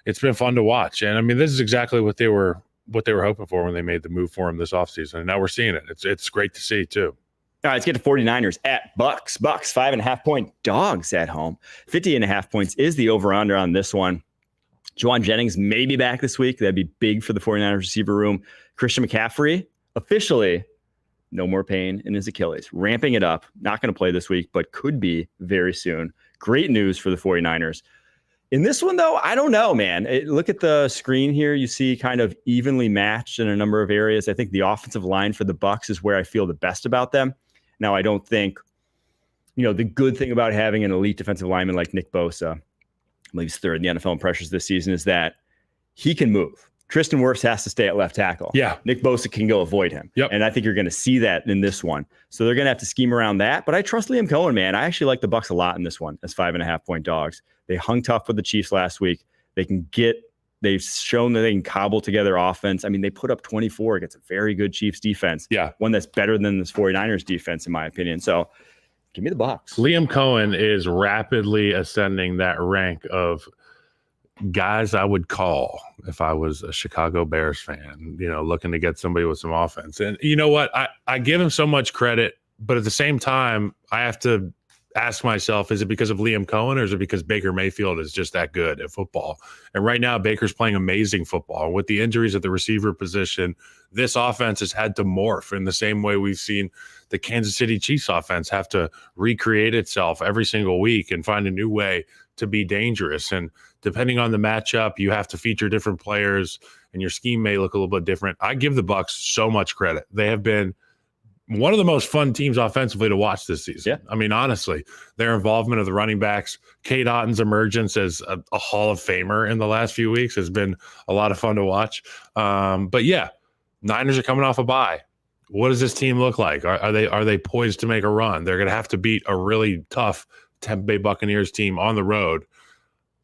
It's been fun to watch, and I mean, this is exactly what they were hoping for when they made the move for him this offseason, and now we're seeing it. It's great to see too. All right, let's get to 49ers at Bucks. Bucks 5.5-point dogs at home. 50.5 points is the over-under on this one. Juwan Jennings may be back this week. That'd be big for the 49ers receiver room. Christian McCaffrey, officially, no more pain in his Achilles. Ramping it up. Not going to play this week, but could be very soon. Great news for the 49ers. In this one, though, I don't know, man. Look at the screen here. You see kind of evenly matched in a number of areas. I think the offensive line for the Bucks is where I feel the best about them. Now, I don't think, the good thing about having an elite defensive lineman like Nick Bosa, I believe he's third in the NFL in pressures this season, is that he can move. Tristan Wirfs has to stay at left tackle. Yeah. Nick Bosa can go avoid him. Yep. And I think you're going to see that in this one. So they're going to have to scheme around that. But I trust Liam Cohen, man. I actually like the Bucks a lot in this one as 5.5-point dogs. They hung tough with the Chiefs last week. They've shown that they can cobble together offense. I mean, they put up 24 against a very good Chiefs defense. Yeah. One that's better than this 49ers defense, in my opinion. So give me the Bucks. Liam Cohen is rapidly ascending that rank of guys I would call if I was a Chicago Bears fan, looking to get somebody with some offense. And you know what? I give him so much credit, but at the same time, I have to ask myself, is it because of Liam Cohen or is it because Baker Mayfield is just that good at football? And right now, Baker's playing amazing football. With the injuries at the receiver position, this offense has had to morph in the same way we've seen the Kansas City Chiefs offense have to recreate itself every single week and find a new way to be dangerous. And depending on the matchup, you have to feature different players and your scheme may look a little bit different. I give the Bucks so much credit. They have been one of the most fun teams offensively to watch this season. Yeah. I mean, honestly, their involvement of the running backs, Kate Otton's emergence as a Hall of Famer in the last few weeks has been a lot of fun to watch. But yeah, Niners are coming off a bye. What does this team look like? Are they poised to make a run? They're going to have to beat a really tough Tampa Bay Buccaneers team on the road.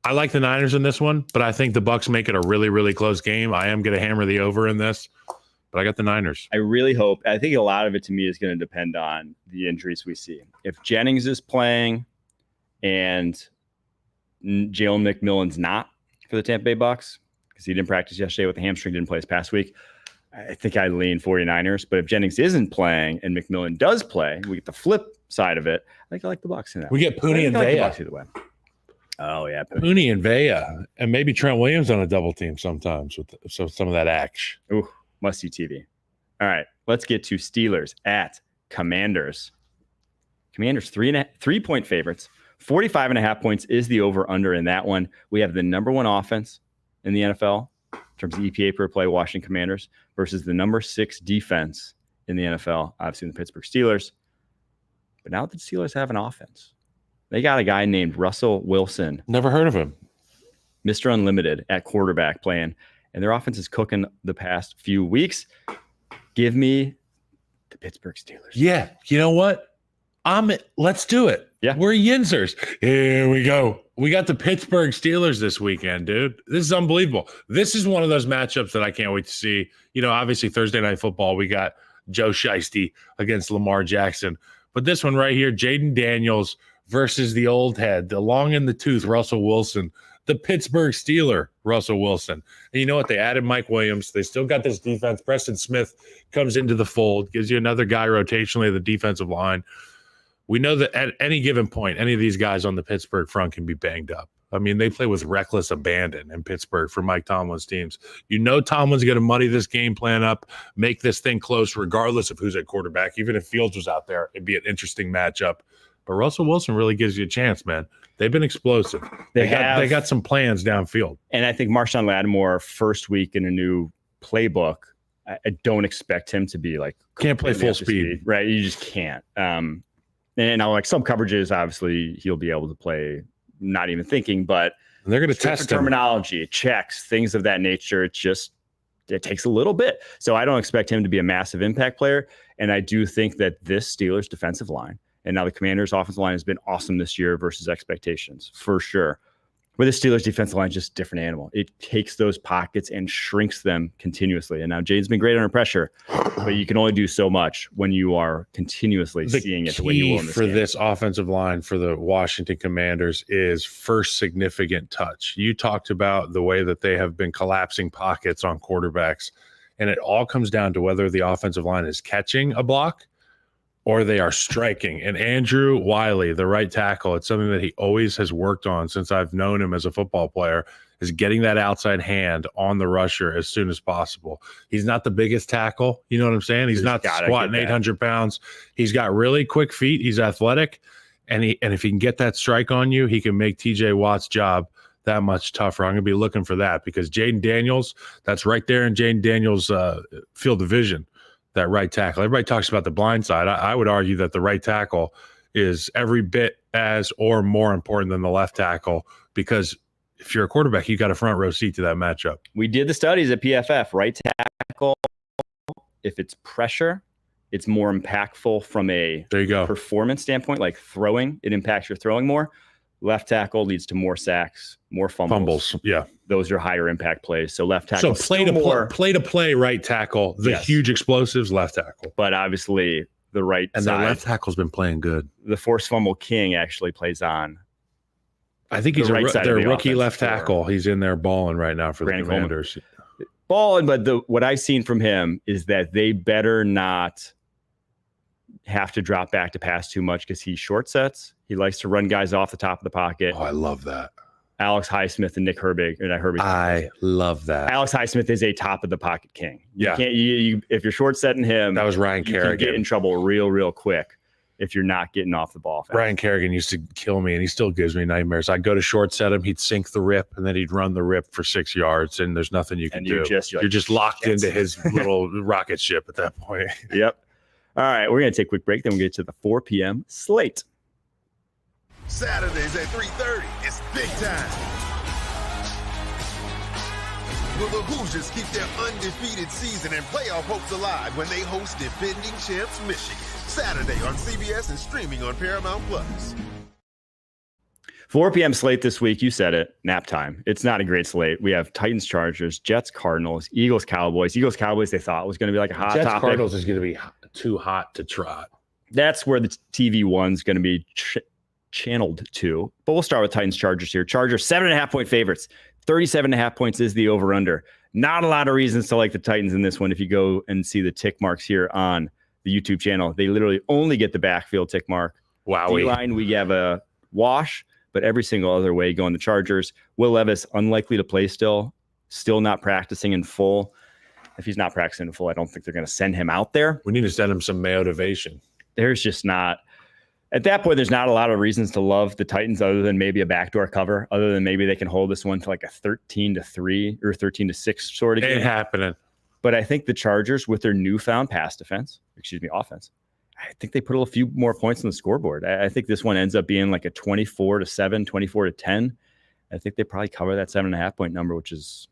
I like the Niners in this one, but I think the Bucks make it a really, really close game. I am going to hammer the over in this. But I got the Niners. I really hope. I think a lot of it to me is going to depend on the injuries we see. If Jennings is playing and Jalen McMillan's not for the Tampa Bay Bucks, because he didn't practice yesterday with the hamstring, didn't play this past week, I think I lean 49ers. But if Jennings isn't playing and McMillan does play, we get the flip side of it. I think I like the Bucks in that. We get Pooney and Vea. Either way. Oh, yeah. Pooney and Vea. And maybe Trent Williams on a double team sometimes with some of that action. Ooh. Must-see TV. All right, let's get to Steelers at Commanders. Commanders 3.5 favorites. 45.5 points is the over-under in that one. We have the number one offense in the NFL in terms of EPA per play, Washington Commanders, versus the number 6 defense in the NFL, obviously the Pittsburgh Steelers. But now the Steelers have an offense. They got a guy named Russell Wilson. Never heard of him. Mr. Unlimited at quarterback playing. And their offense is cooking the past few weeks. Give me the Pittsburgh Steelers. Yeah. You know what? Let's do it. Yeah. We're Yinzers. Here we go. We got the Pittsburgh Steelers this weekend, dude. This is unbelievable. This is one of those matchups that I can't wait to see. Obviously Thursday Night Football, we got Joe Shiesty against Lamar Jackson. But this one right here, Jaden Daniels versus the old head, the long in the tooth, Russell Wilson. The Pittsburgh Steeler, Russell Wilson. And you know what? They added Mike Williams. They still got this defense. Preston Smith comes into the fold, gives you another guy rotationally at the defensive line. We know that at any given point, any of these guys on the Pittsburgh front can be banged up. I mean, they play with reckless abandon in Pittsburgh for Mike Tomlin's teams. Tomlin's going to muddy this game plan up, make this thing close regardless of who's at quarterback. Even if Fields was out there, it'd be an interesting matchup. But Russell Wilson really gives you a chance, man. They've been explosive. They got some plans downfield. And I think Marshawn Lattimore, first week in a new playbook, I don't expect him to be like can't play full speed, right? You just can't. And now, like some coverages, obviously he'll be able to play, not even thinking. But and they're going to test terminology, checks, things of that nature. It's just it takes a little bit. So I don't expect him to be a massive impact player. And I do think that this Steelers defensive line, and now the Commanders offensive line has been awesome this year versus expectations, for sure. But the Steelers defensive line is just a different animal. It takes those pockets and shrinks them continuously. And now Jade's been great under pressure, but you can only do so much when you are continuously seeing it the way you will in this for game. this offensive line for the Washington Commanders is first significant touch. You talked about the way that they have been collapsing pockets on quarterbacks, and it all comes down to whether the offensive line is catching a block or they are striking. And Andrew Wiley, the right tackle, it's something that he always has worked on since I've known him as a football player, is getting that outside hand on the rusher as soon as possible. He's not the biggest tackle. You know what I'm saying? He's not squatting 800 pounds. He's got really quick feet. He's athletic. And if he can get that strike on you, he can make TJ Watt's job that much tougher. I'm going to be looking for that because Jaden Daniels, that's right there in Jaden Daniels' field of vision. That right tackle. Everybody talks about the blind side. I would argue that the right tackle is every bit as or more important than the left tackle because if you're a quarterback, you got a front row seat to that matchup. We did the studies at PFF. Right tackle, if it's pressure, it's more impactful from a performance standpoint, like throwing. It impacts your throwing more. Left tackle leads to more sacks, more fumbles. Yeah. Those are higher impact plays. So left tackle. So play to play right tackle, the huge explosives left tackle. But obviously the right and side. The left tackle's been playing good. The forced fumble king actually plays on. I think he's their rookie left tackle. He's in there balling right now for Brandon the Commanders. Balling, but what I've seen from him is that they better not have to drop back to pass too much because he short sets. He likes to run guys off the top of the pocket. Oh, I love that. Alex Highsmith and Nick Herbig. I love that. Alex Highsmith is a top of the pocket king. Yeah. If you're short setting him, that was Ryan Kerrigan. You can get in trouble real quick if you're not getting off the ball fast. Ryan Kerrigan used to kill me, and he still gives me nightmares. I'd go to short set him, he'd sink the rip, and then he'd run the rip for 6 yards, and there's nothing you can do. You're just locked into his little rocket ship at that point. Yep. All right, we're going to take a quick break. Then we'll get to the 4 p.m. slate. Saturdays at 3:30, it's big time. Will the Hoosiers keep their undefeated season and playoff hopes alive when they host defending champs Michigan? Saturday on CBS and streaming on Paramount+. 4 p.m. slate this week. You said it. Nap time. It's not a great slate. We have Titans, Chargers, Jets, Cardinals, Eagles, Cowboys. Eagles, Cowboys, they thought was going to be like a hot Jets, topic. Cardinals is going to be too hot to trot. That's where the TV one's going to be channeled to. But we'll start with Titans, Chargers here. Chargers, 7.5 point favorites. 37.5 points is the over-under. Not a lot of reasons to like the Titans in this one. If you go and see the tick marks here on the YouTube channel, they literally only get the backfield tick mark. Wow. D-line, we have a wash, but every single other way going the Chargers. Will Levis, unlikely to play still not practicing in full. If he's not practicing in full, I don't think they're going to send him out there. We need to send him some motivation. There's just not. At that point, there's not a lot of reasons to love the Titans other than maybe a backdoor cover, other than maybe they can hold this one to like a 13-3 or 13-6 sort of game. Ain't happening. But I think the Chargers, with their newfound offense, I think they put a few more points on the scoreboard. I think this one ends up being like a 24-7, 24-10. I think they probably cover that 7.5 point number, which is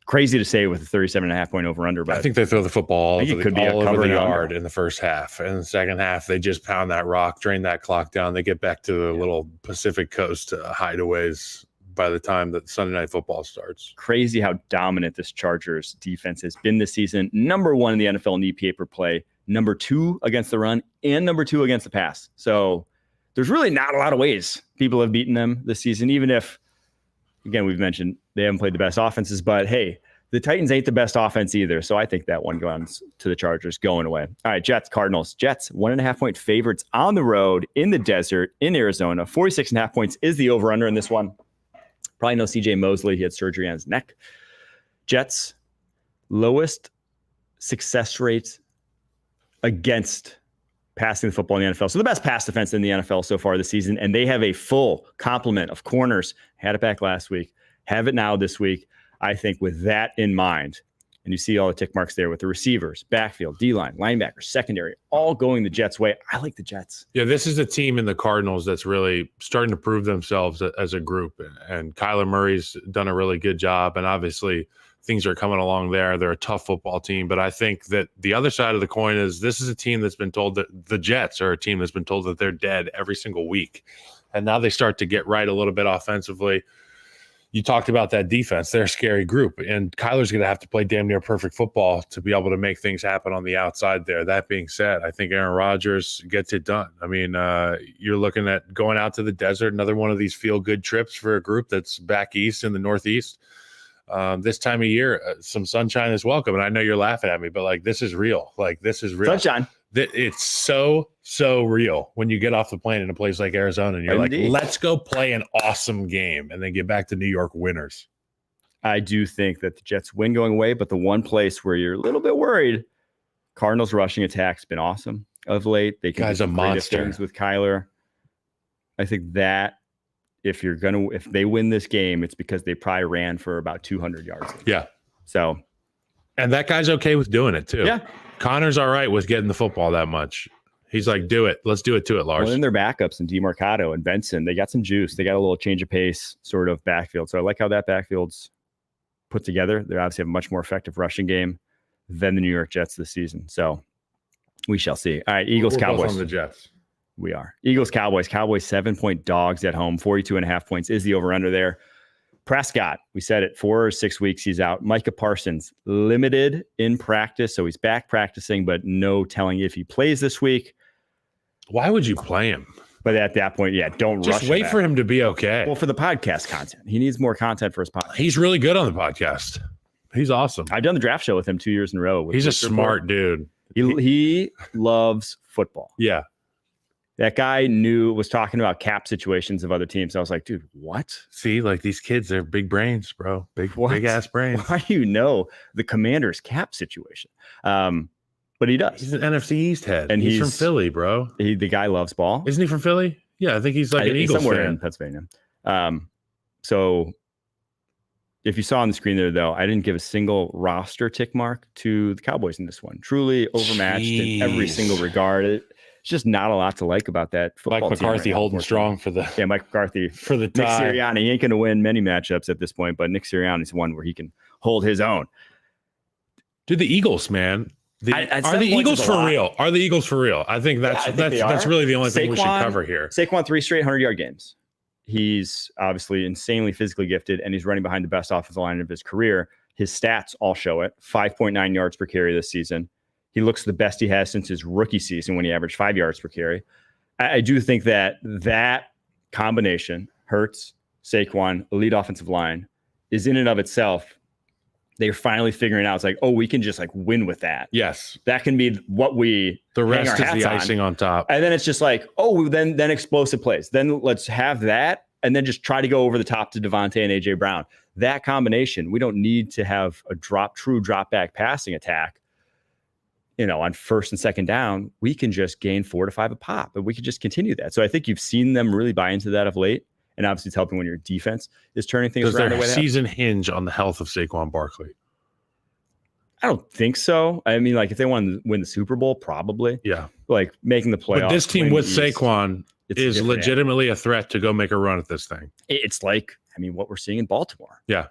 crazy to say with a 37.5 point over under. But I think they throw the football all over the yard in the first half. And in the second half, they just pound that rock, drain that clock down. They get back to the little Pacific Coast hideaways by the time that Sunday Night Football starts. Crazy how dominant this Chargers defense has been this season. Number 1 in the NFL in EPA per play, number 2 against the run, and number 2 against the pass. So there's really not a lot of ways people have beaten them this season, even if, again, we've mentioned they haven't played the best offenses, but hey, the Titans ain't the best offense either. So I think that one goes to the Chargers going away. All right, Jets, Cardinals. Jets, 1.5 point favorites on the road in the desert in Arizona. 46.5 points is the over under in this one. Probably no CJ Mosley. He had surgery on his neck. Jets, lowest success rates against passing the football in the NFL. So the best pass defense in the NFL so far this season. And they have a full complement of corners. Had it back last week. Have it now this week. I think with that in mind, and you see all the tick marks there with the receivers, backfield, D-line, linebacker, secondary, all going the Jets' way. I like the Jets. Yeah, this is a team in the Cardinals that's really starting to prove themselves as a group. And Kyler Murray's done a really good job. And obviously things are coming along there. They're a tough football team, but I think that the other side of the coin is this is a team that's been told that the Jets are a team that's been told that they're dead every single week. And now they start to get right a little bit offensively. You talked about that defense. They're a scary group, and Kyler's going to have to play damn near perfect football to be able to make things happen on the outside there. That being said, I think Aaron Rodgers gets it done. I mean, you're looking at going out to the desert, another one of these feel-good trips for a group that's back east in the Northeast. This time of year, some sunshine is welcome. And I know you're laughing at me, but like, this is real. Like, this is real. Sunshine. It's so real when you get off the plane in a place like Arizona and you're Indeed. like, let's go play an awesome game and then get back to New York winners. I do think that the Jets win going away, but the one place where you're a little bit worried, Cardinals rushing attack's been awesome of late. They can Guy's do a monster. things with Kyler. I think that if they win this game, it's because they probably ran for about 200 yards. Yeah. So, and that guy's okay with doing it too. Yeah. Connor's all right with getting the football that much. He's like, do it. Let's do it to it, Lars. well, in their backups and DeMarcado and Benson, they got some juice. They got a little change of pace sort of backfield. So I like how that backfield's put together. They obviously have a much more effective rushing game than the New York Jets this season. So we shall see. All right, Eagles, We're both Cowboys. on the Jets. We are. Eagles, Cowboys. Cowboys 7-point dogs at home. 42.5 points is the over-under there. Prescott, we said it, 4 or 6 weeks he's out. Micah Parsons, limited in practice. So he's back practicing, but no telling if he plays this week. Why would you play him? But at that point, yeah, don't rush Just wait for him to be okay. Well, for the podcast content. He needs more content for his podcast. He's really good on the podcast. He's awesome. I've done the draft show with him 2 years in a row. He's a smart dude. He loves football. Yeah. That guy was talking about cap situations of other teams. I was like, dude, what? See, like these kids, they're big brains, bro. Big ass brains. Why do you know the Commanders' cap situation? But he does. He's an NFC East head. And he's from Philly, bro. The guy loves ball. Isn't he from Philly? Yeah, I think he's like an Eagles somewhere fan. in Pennsylvania. So if you saw on the screen there, though, I didn't give a single roster tick mark to the Cowboys in this one. Truly overmatched in every single regard. It's just not a lot to like about that football Mike team McCarthy right now, holding strong for the Mike McCarthy for the Nick tie. Sirianni. He ain't going to win many matchups at this point, but Nick Sirianni's one where he can hold his own. Dude, the Eagles, man. Are the Eagles for real? Are the Eagles for real? I think that's really the only thing we should cover here. Saquon, 3 straight 100-yard games. He's obviously insanely physically gifted, and he's running behind the best offensive line of his career. His stats all show it. 5.9 yards per carry this season. He looks the best he has since his rookie season when he averaged 5 yards per carry. I do think that combination, Hurts, Saquon, elite offensive line, is in and of itself, they're finally figuring out, it's like, oh, we can just like win with that. Yes. That can be what we The rest hang our is the hats icing on top. And then it's just like, oh, then explosive plays. Then let's have that and then just try to go over the top to Devontae and A.J. Brown. That combination, we don't need to have a true drop back passing attack. On first and second down, we can just gain 4 to 5 a pop, and we can just continue that. So I think you've seen them really buy into that of late, and obviously it's helping when your defense is turning things Does around. their season hinge on the health of Saquon Barkley? I don't think so. I mean, like if they want to win the Super Bowl, probably. Yeah. Like making the playoffs. But this team with Saquon it's is different legitimately a threat to go make a run at this thing. It's like, what we're seeing in Baltimore. Yeah.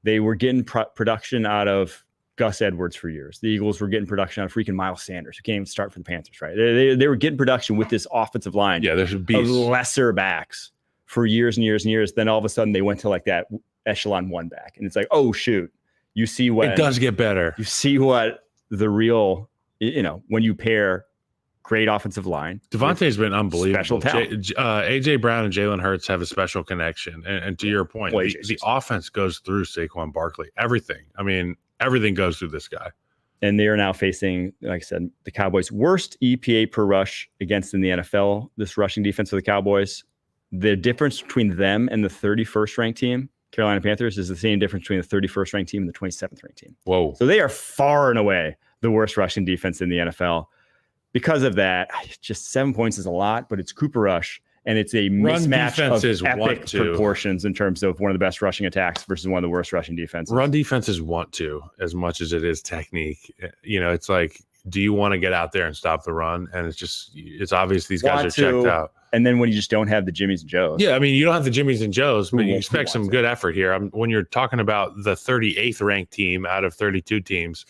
They were getting production out of Gus Edwards for years. The Eagles were getting production out of freaking Miles Sanders, who can't even start for the Panthers, right? They were getting production with this offensive line. Yeah, there's a beast. Of lesser backs for years and years and years. Then all of a sudden they went to like that echelon one back. And it's like, oh, shoot. You see what it does get better. You see what the real, when you pair great offensive line. Devontae's been unbelievable. Special talent. A.J. Brown and Jalen Hurts have a special connection. And to your point, the offense goes through Saquon Barkley. Everything. Everything goes through this guy. And they are now facing, like I said, the Cowboys' worst EPA per rush against in the NFL, this rushing defense for the Cowboys. The difference between them and the 31st ranked team, Carolina Panthers, is the same difference between the 31st ranked team and the 27th ranked team. Whoa. So they are far and away the worst rushing defense in the NFL. Because of that, just 7 points is a lot, but it's Cooper Rush, and it's a mismatch of epic proportions in terms of one of the best rushing attacks versus one of the worst rushing defenses. Run defenses want to, as much as it is technique. It's like, do you want to get out there and stop the run? And it's obvious these guys are checked out. And then when you just don't have the Jimmies and Joes. Yeah, I mean, you don't have the Jimmies and Joes, but you who expect some wants good effort here. When you're talking about the 38th ranked team out of 32 teams,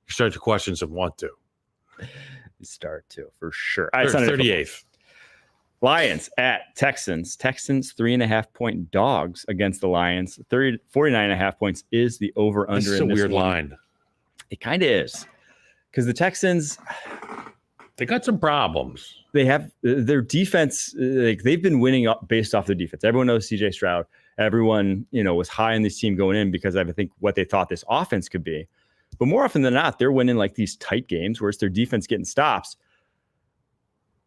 you start to question some want to. You start to, for sure. 38th. Lions at Texans. Texans 3.5-point dogs against the Lions. 49.5 points is the over-under. This is a weird line. It kind of is. Because the Texans, they got some problems. They have their defense, they've been winning up based off their defense. Everyone knows CJ Stroud. Everyone, was high on this team going in because of, I think, what they thought this offense could be. But more often than not, they're winning like these tight games where it's their defense getting stops.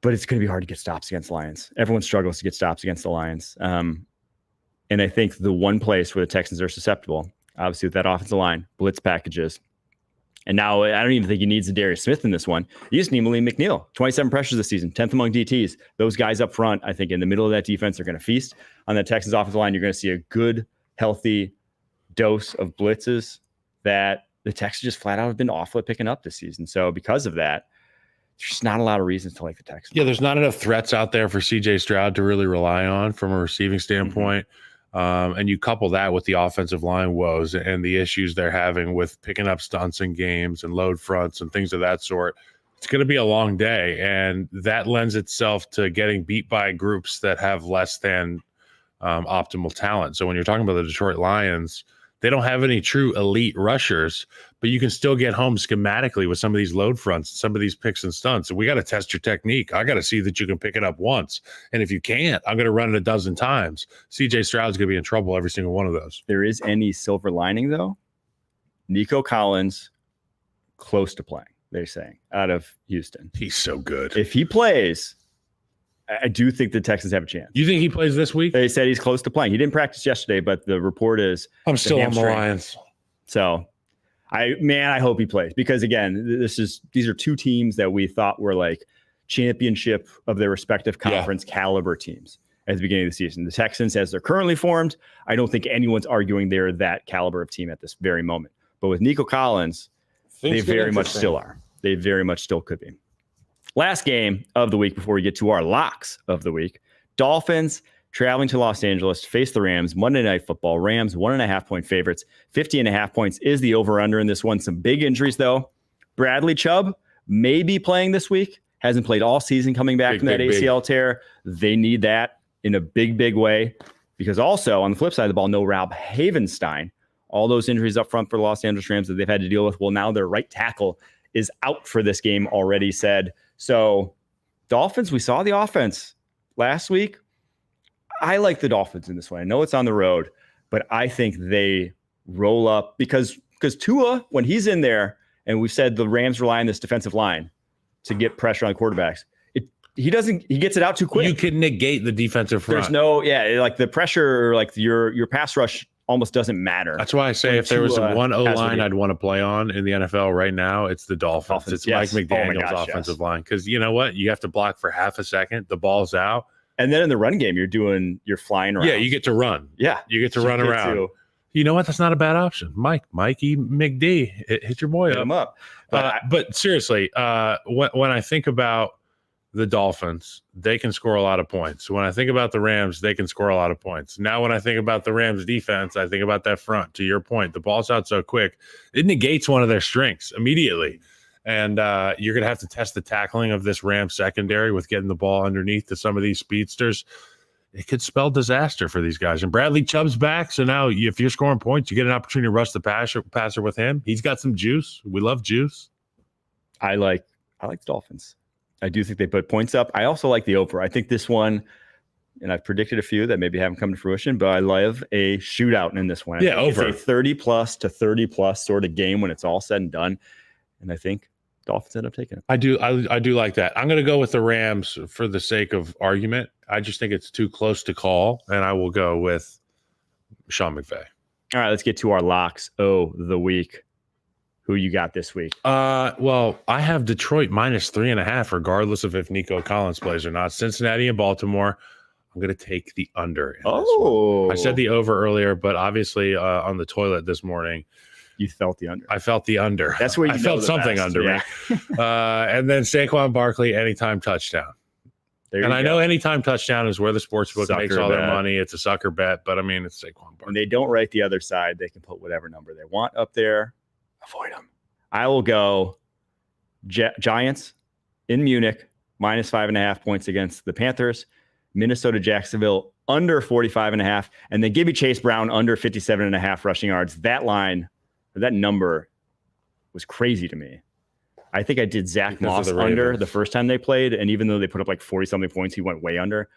But it's going to be hard to get stops against the Lions. Everyone struggles to get stops against the Lions. And I think the one place where the Texans are susceptible, obviously with that offensive line, blitz packages. And now I don't even think he needs a Darius Smith in this one. You just need Malik McNeil. 27 pressures this season, 10th among DTs. Those guys up front, I think in the middle of that defense, are going to feast on the Texans offensive line. You're going to see a good, healthy dose of blitzes that the Texans just flat out have been awful at picking up this season. So because of that, there's just not a lot of reasons to like the Texans. Yeah, there's not enough threats out there for CJ Stroud to really rely on from a receiving standpoint. And you couple that with the offensive line woes and the issues they're having with picking up stunts in games and load fronts and things of that sort. It's going to be a long day, and that lends itself to getting beat by groups that have less than optimal talent. So when you're talking about the Detroit Lions, they don't have any true elite rushers, but you can still get home schematically with some of these load fronts, some of these picks and stunts. And we got to test your technique. I got to see that you can pick it up once. And if you can't, I'm going to run it a dozen times. CJ Stroud's going to be in trouble every single one of those. There is any silver lining, though. Nico Collins, close to playing, they're saying, out of Houston. He's so good. If he plays, I do think the Texans have a chance. You think he plays this week? They said he's close to playing. He didn't practice yesterday, but the report is I'm still on the Lions. So I hope he plays, because again, these are two teams that we thought were like championship of their respective conference caliber teams at the beginning of the season. The Texans, as they're currently formed, I don't think anyone's arguing they're that caliber of team at this very moment. But with Nico Collins, they very much still are. They very much still could be. Last game of the week before we get to our locks of the week. Dolphins traveling to Los Angeles to face the Rams. Monday Night Football. Rams 1.5-point favorites. 50.5 points is the over-under in this one. Some big injuries, though. Bradley Chubb may be playing this week. Hasn't played all season coming back from that ACL tear. They need that in a big, big way. Because also, on the flip side of the ball, no Rob Havenstein. All those injuries up front for the Los Angeles Rams that they've had to deal with. Well, now their right tackle is out for this game already, said. So Dolphins, we saw the offense last week. I like the Dolphins in this one. I know it's on the road, but I think they roll up because Tua, when he's in there, and we've said the Rams rely on this defensive line to get pressure on quarterbacks. He gets it out too quick. You can negate the defensive front. There's no, like the pressure, like your pass rush almost doesn't matter. That's why I say if there was one O-line I'd want to play on in the NFL right now, it's the Dolphins. It's Mike McDaniel's offensive line. Because you know what? You have to block for half a second. The ball's out. And then in the run game, you're flying around. Yeah, you get to run. Yeah. You get to run around. You know what? That's not a bad option. Mikey McD. Hit your boy Hit him up. But seriously, when I think about the Dolphins, they can score a lot of points. When I think about the Rams, they can score a lot of points. Now, when I think about the Rams defense, I think about that front. To your point, the ball's out so quick. It negates one of their strengths immediately. And you're going to have to test the tackling of this Rams secondary with getting the ball underneath to some of these speedsters. It could spell disaster for these guys. And Bradley Chubb's back. So now if you're scoring points, you get an opportunity to rush the passer with him. He's got some juice. We love juice. I like the Dolphins. I do think they put points up. I also like the over. I think this one, and I've predicted a few that maybe haven't come to fruition, but I love a shootout in this one. Yeah, over. It's a 30-plus to 30-plus sort of game when it's all said and done. And I think Dolphins end up taking it. I do like that. I'm going to go with the Rams for the sake of argument. I just think it's too close to call, and I will go with Sean McVay. All right, let's get to our locks of the week. Who you got this week? Well, I have Detroit minus 3.5, regardless of if Nico Collins plays or not. Cincinnati and Baltimore. I'm going to take the under. In this one. I said the over earlier, but obviously on the toilet this morning, you felt the under. I felt the under. That's where you I felt something under me. And then Saquon Barkley anytime touchdown. And I know anytime touchdown is where the sportsbook makes Sucker all their bet. money. It's a sucker bet, but I mean, it's Saquon Barkley. When they don't write the other side, they can put whatever number they want up there. Avoid them. I will go Giants in Munich, -5.5 points against the Panthers. Minnesota, Jacksonville, under 45.5. And then give me Chase Brown under 57.5 rushing yards. That line, or that number was crazy to me. I think I did Zach Moss under the first time they played. And even though they put up like 40-something points, he went way under.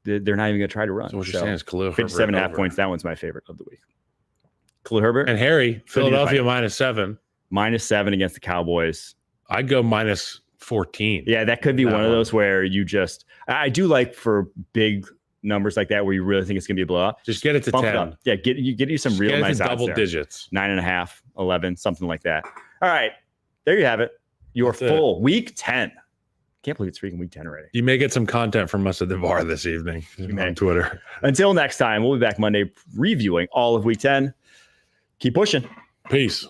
They're not even going to try to run. So what you're saying is Khalil 57.5 points. That one's my favorite of the week. Khalil Herbert. And Harry, Philadelphia -7. -7 against the Cowboys. I'd go -14. Yeah, that could be one of those where you just, I do like for big numbers like that where you really think it's going to be a blowout. Just get it to Bump 10. it up. Yeah, get you some real nice odds double there. digits. 9.5, 11, something like that. All right, there you have it. Your That's full week 10. Can't believe it's freaking week 10 already. You may get some content from us at the bar this evening on Twitter. Until next time, we'll be back Monday reviewing all of week 10. Keep pushing. Peace.